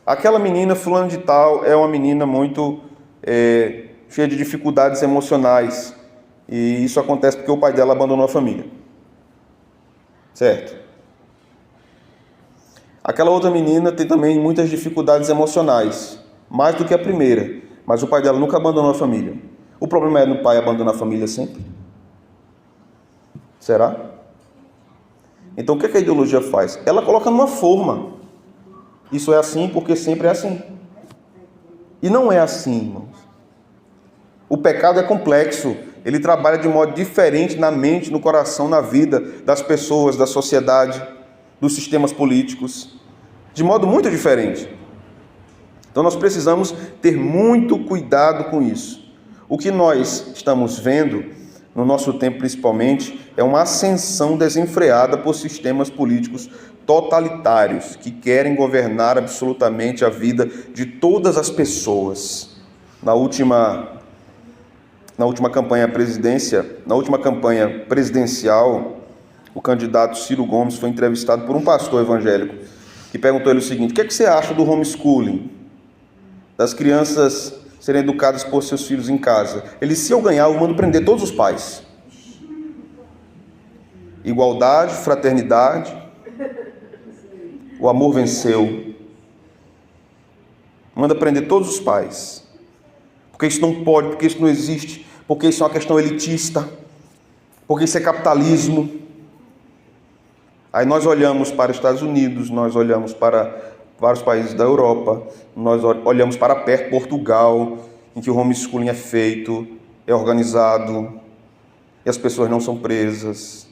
Aquela menina, fulano de tal, é uma menina muito cheia de dificuldades emocionais. E isso acontece porque o pai dela abandonou a família. Certo? Aquela outra menina tem também muitas dificuldades emocionais. Mais do que a primeira. Mas o pai dela nunca abandonou a família. O problema é no pai abandonar a família sempre? Será? Então o que a ideologia faz? Ela coloca numa forma. Isso é assim porque sempre é assim. E não é assim, irmãos. O pecado é complexo. Ele trabalha de modo diferente na mente, no coração, na vida das pessoas, da sociedade, dos sistemas políticos. De modo muito diferente. Então nós precisamos ter muito cuidado com isso. O que nós estamos vendo, no nosso tempo principalmente, é uma ascensão desenfreada por sistemas políticos totalitários, que querem governar absolutamente a vida de todas as pessoas. Na última campanha presidencial, o candidato Ciro Gomes foi entrevistado por um pastor evangélico, que perguntou a ele o seguinte: o que você acha do homeschooling? Das crianças serem educadas por seus filhos em casa. Ele disse: se eu ganhar, eu mando prender todos os pais. Igualdade, fraternidade, o amor venceu. Manda prender todos os pais. Porque isso não pode, porque isso não existe, porque isso é uma questão elitista, porque isso é capitalismo. Aí nós olhamos para os Estados Unidos, nós olhamos para vários países da Europa, nós olhamos para perto, Portugal, em que o homeschooling é feito, é organizado, e as pessoas não são presas,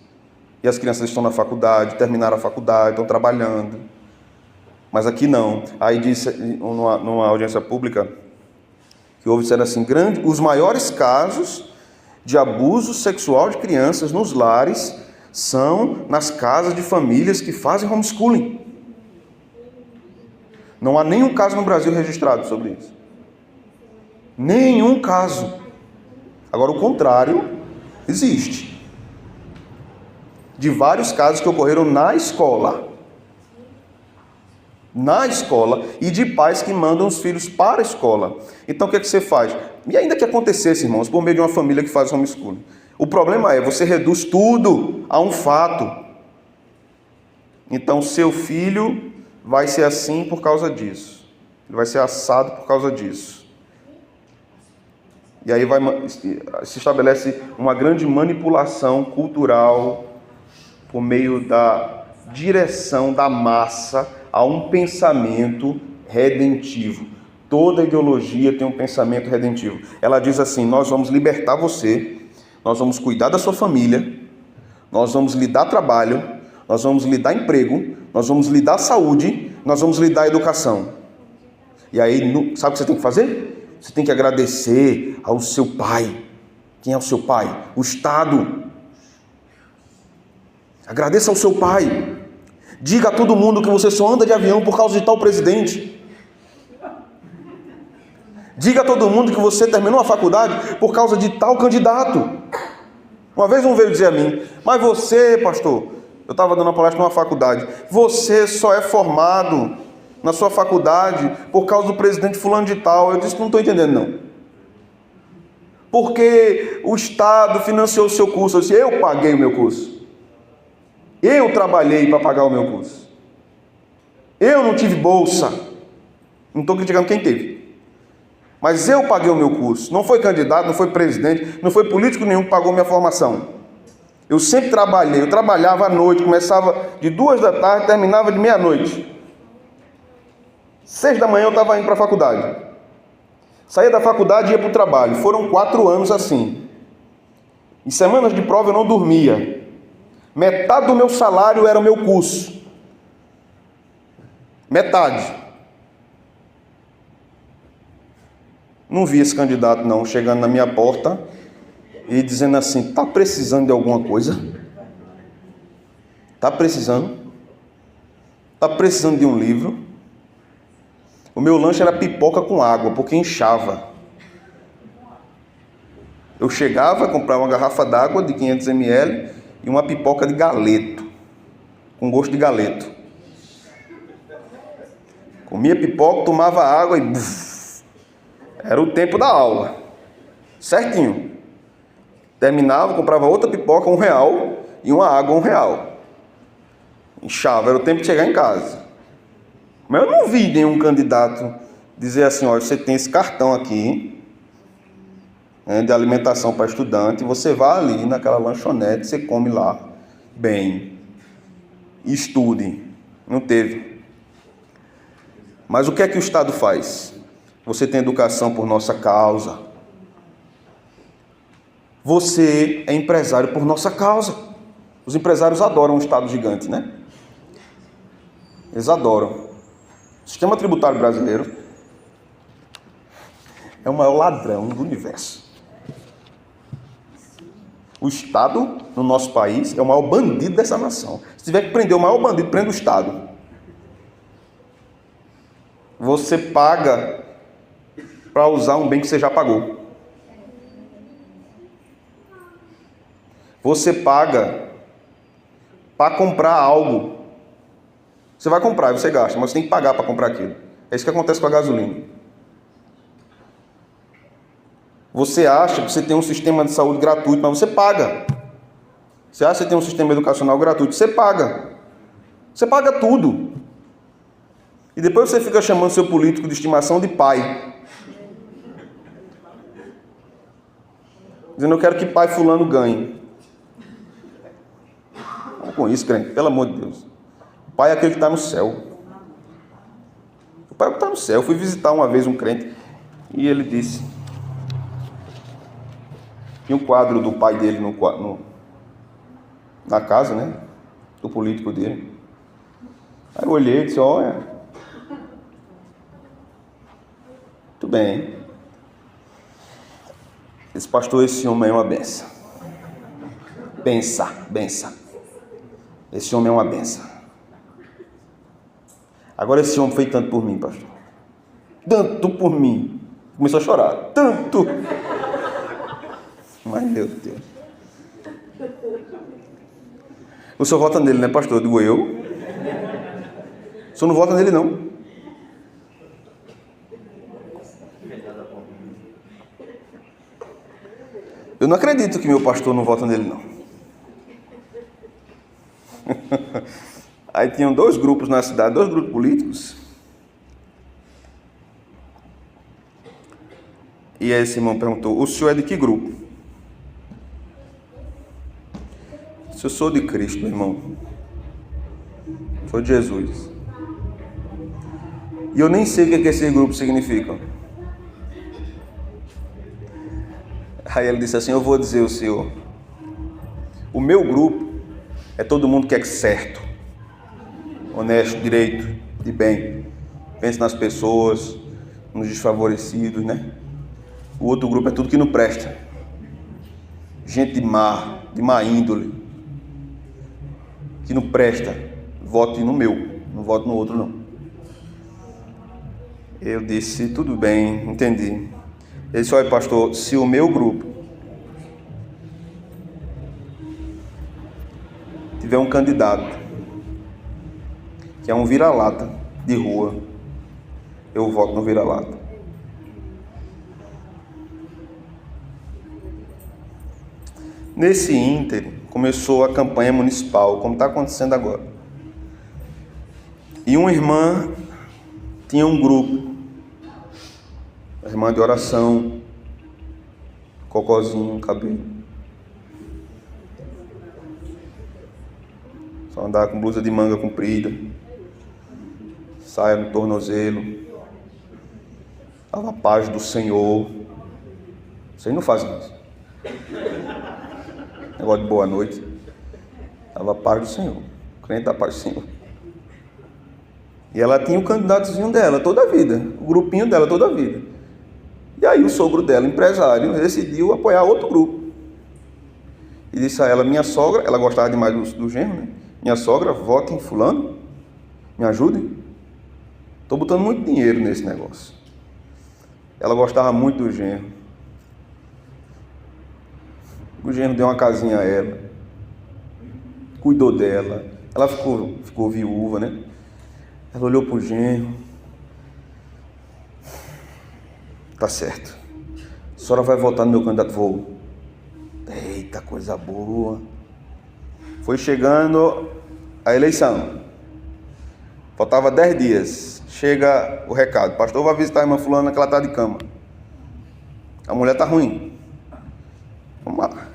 e as crianças estão na faculdade, terminaram a faculdade, estão trabalhando. Mas aqui não. Aí disse, numa audiência pública, que houve, disseram assim, os maiores casos de abuso sexual de crianças nos lares são nas casas de famílias que fazem homeschooling. Não há nenhum caso no Brasil registrado sobre isso. Nenhum caso. Agora, o contrário existe. De vários casos que ocorreram na escola. Na escola, e de pais que mandam os filhos para a escola. Então, o que é que você faz? E ainda que acontecesse, irmãos, por meio de uma família que faz homeschooling, O problema é, você reduz tudo a um fato. Então, seu filho vai ser assim por causa disso. Ele vai ser assado por causa disso. E aí se estabelece uma grande manipulação cultural por meio da direção da massa a um pensamento redentivo. Toda ideologia tem um pensamento redentivo. Ela diz assim: nós vamos libertar você, nós vamos cuidar da sua família, nós vamos lhe dar trabalho, nós vamos lhe dar emprego, nós vamos lhe dar saúde, nós vamos lhe dar educação. E aí, sabe o que você tem que fazer? Você tem que agradecer ao seu pai. Quem é o seu pai? O Estado. Agradeça ao seu pai. Diga a todo mundo que você só anda de avião por causa de tal presidente. Diga a todo mundo que você terminou a faculdade por causa de tal candidato. Uma vez um veio dizer a mim: mas você, pastor, eu estava dando uma palestra numa faculdade, você só é formado na sua faculdade por causa do presidente fulano de tal. Eu disse: não estou entendendo não. Porque o Estado financiou o seu curso. Eu disse: eu paguei o meu curso. Eu trabalhei para pagar o meu curso. Eu não tive bolsa. Não estou criticando quem teve. Mas eu paguei o meu curso. Não foi candidato, não foi presidente, não foi político nenhum que pagou minha formação. Eu sempre trabalhei. Eu trabalhava à noite, começava de 2 da tarde, terminava de meia-noite. 6 da manhã eu estava indo para a faculdade. Saía da faculdade e ia para o trabalho. Foram 4 anos assim. Em semanas de prova eu não dormia. Metade do meu salário era o meu curso. Metade. Não vi esse candidato não chegando na minha porta e dizendo assim: está precisando de alguma coisa? Está precisando? Está precisando de um livro? O meu lanche era pipoca com água, porque inchava. Eu chegava, comprava uma garrafa d'água de 500 ml e uma pipoca de galeto, com gosto de galeto. Comia pipoca, tomava água e... Era o tempo da aula. Certinho. Terminava, comprava outra pipoca, R$1, e uma água, R$1. Inchava, era o tempo de chegar em casa. Mas eu não vi nenhum candidato dizer assim: olha, você tem esse cartão aqui, né, de alimentação para estudante, você vai ali naquela lanchonete, você come lá, bem, estude. Não teve. Mas o que é que o Estado faz? Você tem educação por nossa causa. Você é empresário por nossa causa. Os empresários adoram um Estado gigante, né? Eles adoram. O sistema tributário brasileiro é o maior ladrão do universo. O Estado, no nosso país, é o maior bandido dessa nação. Se tiver que prender o maior bandido, prenda o Estado. Você paga para usar um bem que você já pagou. Você paga para comprar algo. Você vai comprar e você gasta, mas você tem que pagar para comprar aquilo. É isso que acontece com a gasolina. Você acha que você tem um sistema de saúde gratuito, mas você paga. Você acha que você tem um sistema educacional gratuito, você paga. Você paga tudo. E depois você fica chamando seu político de estimação de pai. Dizendo: eu quero que pai fulano ganhe. Não com isso, crente, pelo amor de Deus. O pai é aquele que está no céu. O pai é o que está no céu. Eu fui visitar uma vez um crente e ele disse... Tinha um quadro do pai dele na casa, né? Do político dele. Aí eu olhei e disse: olha, muito bem. Esse pastor, esse homem é uma benção. Benção. Esse homem é uma benção. Agora esse homem fez tanto por mim, pastor. Tanto por mim. Começou a chorar. Tanto. Mas, meu Deus. O senhor vota nele, né, pastor? Eu digo: eu? O senhor não vota nele, não? Eu não acredito que meu pastor não vota nele, não. Aí tinham 2 grupos na cidade, 2 grupos políticos. E aí esse irmão perguntou: o senhor é de que grupo? Se eu sou de Cristo, meu irmão, sou de Jesus. E eu nem sei o que esses grupos significam. Aí ele disse assim: eu vou dizer ao senhor, o meu grupo é todo mundo que é certo, honesto, direito, de bem, pensa nas pessoas, nos desfavorecidos, né? O outro grupo é tudo que não presta, gente de má índole, que não presta. Vote no meu, não vote no outro, não. Eu disse: tudo bem, entendi. Ele disse: olha, pastor, se o meu grupo tiver um candidato que é um vira-lata de rua, eu voto no vira-lata. Nesse ínterim, começou a campanha municipal, como está acontecendo agora. E uma irmã tinha um grupo, a irmã de oração, cocozinho, cabelo. Só andava com blusa de manga comprida, saia no tornozelo, dava a paz do Senhor. Vocês não fazem isso. Negócio de boa noite. Dava a paz do Senhor. O crente da paz do Senhor. E ela tinha o candidatozinho dela toda a vida, o grupinho dela toda a vida. E aí o sogro dela, empresário, decidiu apoiar outro grupo. E disse a ela: minha sogra, ela gostava demais do genro, né? Minha sogra, vote em fulano, me ajudem. Estou botando muito dinheiro nesse negócio. Ela gostava muito do genro. O genro deu uma casinha a ela, cuidou dela. Ela ficou viúva, né? Ela olhou para o genro: tá certo, a senhora vai votar no meu candidato? Vou. Eita, coisa boa. Foi chegando a eleição, faltava 10 dias. Chega o recado: pastor, vai visitar a irmã fulana que ela está de cama, a mulher está ruim. Vamos lá.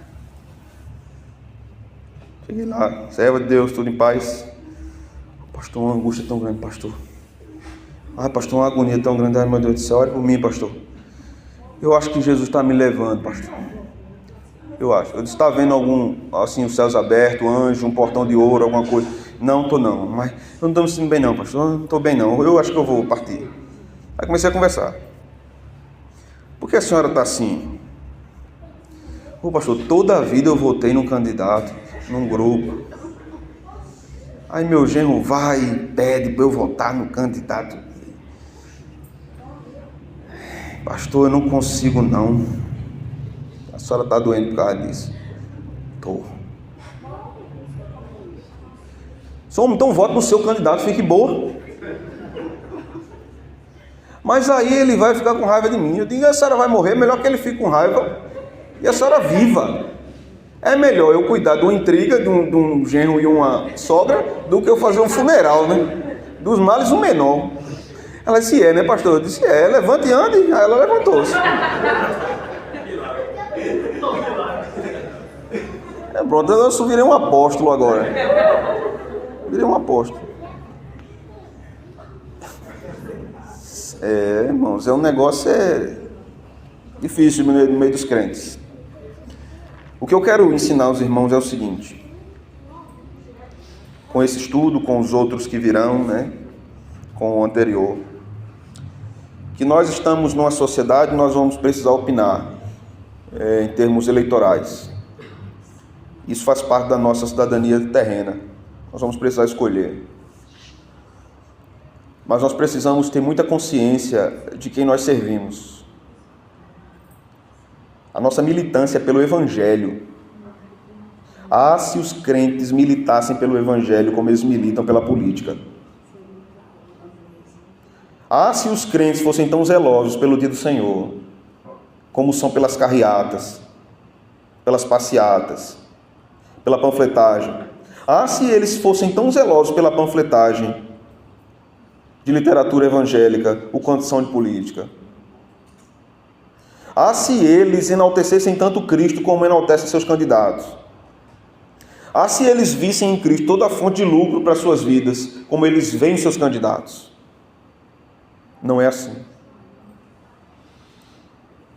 Cheguei lá: serva de Deus, tudo em paz? Pastor, uma angústia tão grande, pastor. Ai, pastor, uma agonia tão grande. Ai, meu Deus do céu, olha por mim, pastor. Eu acho que Jesus está me levando, pastor. Eu acho. Eu disse: está vendo algum, assim, os céus abertos, anjo, um portão de ouro, alguma coisa? Não, estou não. Mas eu não estou me sentindo bem não, pastor. Eu não estou bem não. Eu acho que eu vou partir. Aí comecei a conversar. Por que a senhora está assim? Ô, pastor, toda a vida eu votei num candidato, num grupo. Aí meu genro vai e pede para eu votar no candidato. Pastor, eu não consigo não. A senhora está doente por causa disso. Estou. Então vote no seu candidato, fique boa. Mas aí ele vai ficar com raiva de mim. Eu digo: a senhora vai morrer, melhor que ele fique com raiva e a senhora viva. É melhor eu cuidar de uma intriga, de um genro e uma sogra, do que eu fazer um funeral, né? Dos males o menor. Ela disse: é, né, pastor? Eu disse: é, levante e ande. Aí ela levantou-se. Pronto, eu virei um apóstolo agora. Virei um apóstolo. Irmãos, um negócio difícil no meio dos crentes. O que eu quero ensinar aos irmãos é o seguinte: com esse estudo, com os outros que virão, né, com o anterior, que nós estamos numa sociedade, nós vamos precisar opinar em termos eleitorais. Isso faz parte da nossa cidadania terrena. Nós vamos precisar escolher. Mas nós precisamos ter muita consciência de quem nós servimos. A nossa militância é pelo Evangelho. Se os crentes militassem pelo Evangelho como eles militam pela política. Se os crentes fossem tão zelosos pelo dia do Senhor, como são pelas carreatas, pelas passeatas, pela panfletagem. Ah, se eles fossem tão zelosos pela panfletagem de literatura evangélica, o quanto são de política. Ah, se eles enaltecessem tanto Cristo como enaltecem seus candidatos. Ah, se eles vissem em Cristo toda a fonte de lucro para suas vidas, como eles veem seus candidatos. Não é assim.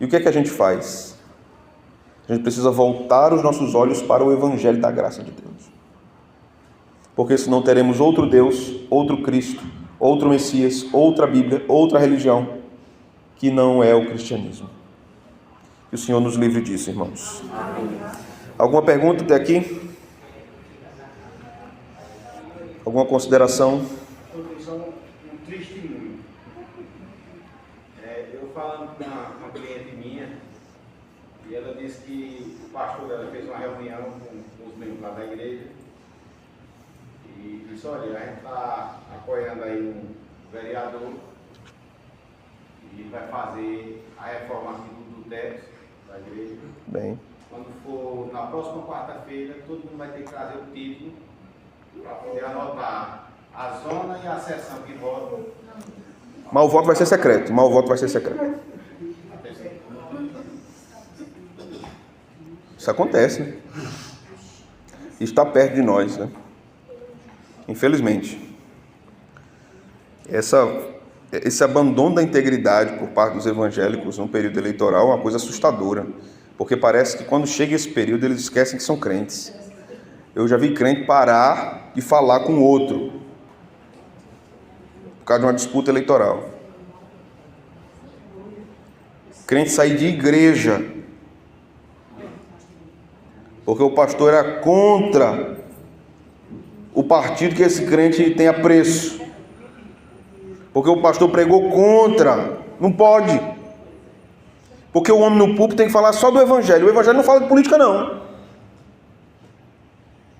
E o que é que a gente faz? A gente precisa voltar os nossos olhos para o Evangelho da graça de Deus. Porque senão teremos outro Deus, outro Cristo, outro Messias, outra Bíblia, outra religião, que não é o cristianismo. Que o Senhor nos livre disso, irmãos. Amém. Alguma pergunta até aqui? Alguma consideração? Só um testemunho. Eu falando com uma cliente minha, e ela disse que o pastor dela fez uma reunião com os membros lá da igreja, e disse, olha, a gente está apoiando aí um vereador, e vai fazer a reforma aqui do teto da igreja. Bem. Quando for na próxima quarta-feira, todo mundo vai ter que trazer o título para poder anotar a zona e a seção que votam. Mas o voto vai ser secreto. Isso acontece, né? Isso está perto de nós, né? Infelizmente. Esse abandono da integridade por parte dos evangélicos no período eleitoral é uma coisa assustadora. Porque parece que quando chega esse período eles esquecem que são crentes. Eu já vi crente parar de falar com o outro por causa de uma disputa eleitoral. Crente sair de igreja porque o pastor era contra o partido que esse crente tem apreço. Porque o pastor pregou contra. Não pode. Porque o homem no púlpito tem que falar só do evangelho. O evangelho não fala de política, não.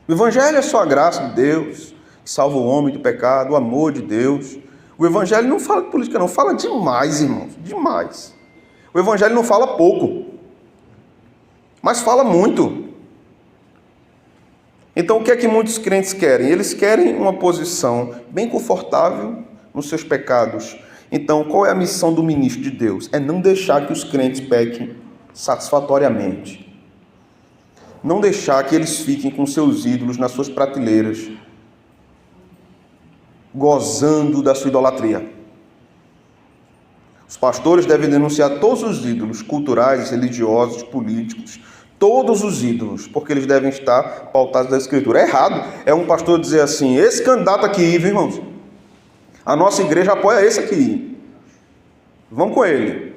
O evangelho é só a graça de Deus, que salva o homem do pecado, o amor de Deus. O evangelho não fala de política, não. Fala demais, irmãos. Demais. O evangelho não fala pouco, mas fala muito. Então, o que é que muitos crentes querem? Eles querem uma posição bem confortável nos seus pecados. Então, qual é a missão do ministro de Deus? É não deixar que os crentes pequem satisfatoriamente. Não deixar que eles fiquem com seus ídolos nas suas prateleiras, gozando da sua idolatria. Os pastores devem denunciar todos os ídolos culturais, religiosos, políticos, todos os ídolos, porque eles devem estar pautados da Escritura. É errado é um pastor dizer assim, esse candidato aqui, viu, irmãos? A nossa igreja apoia esse aqui. Vamos com ele.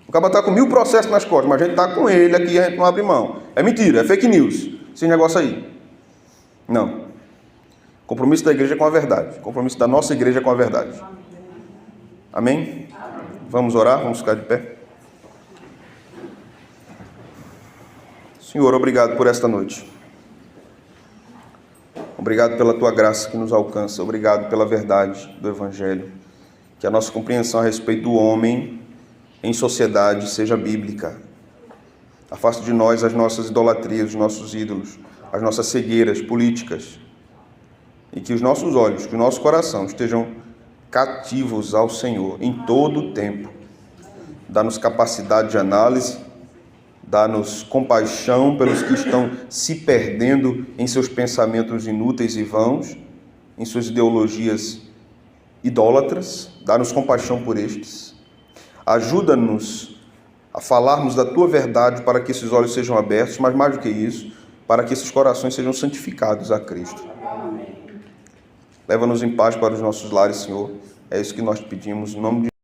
O cara está com 1000 processos nas costas, mas a gente está com ele aqui e a gente não abre mão. É mentira, é fake news. Esse negócio aí. Não. Compromisso da igreja com a verdade. Compromisso da nossa igreja com a verdade. Amém? Vamos orar? Vamos ficar de pé? Senhor, obrigado por esta noite. Obrigado pela Tua graça que nos alcança. Obrigado pela verdade do Evangelho. Que a nossa compreensão a respeito do homem em sociedade seja bíblica. Afaste de nós as nossas idolatrias, os nossos ídolos, as nossas cegueiras políticas. E que os nossos olhos, que o nosso coração estejam cativos ao Senhor em todo o tempo. Dá-nos capacidade de análise, dá-nos compaixão pelos que estão se perdendo em seus pensamentos inúteis e vãos, em suas ideologias idólatras. Dá-nos compaixão por estes. Ajuda-nos a falarmos da Tua verdade para que esses olhos sejam abertos, mas mais do que isso, para que esses corações sejam santificados a Cristo. Leva-nos em paz para os nossos lares, Senhor. É isso que nós te pedimos, em nome de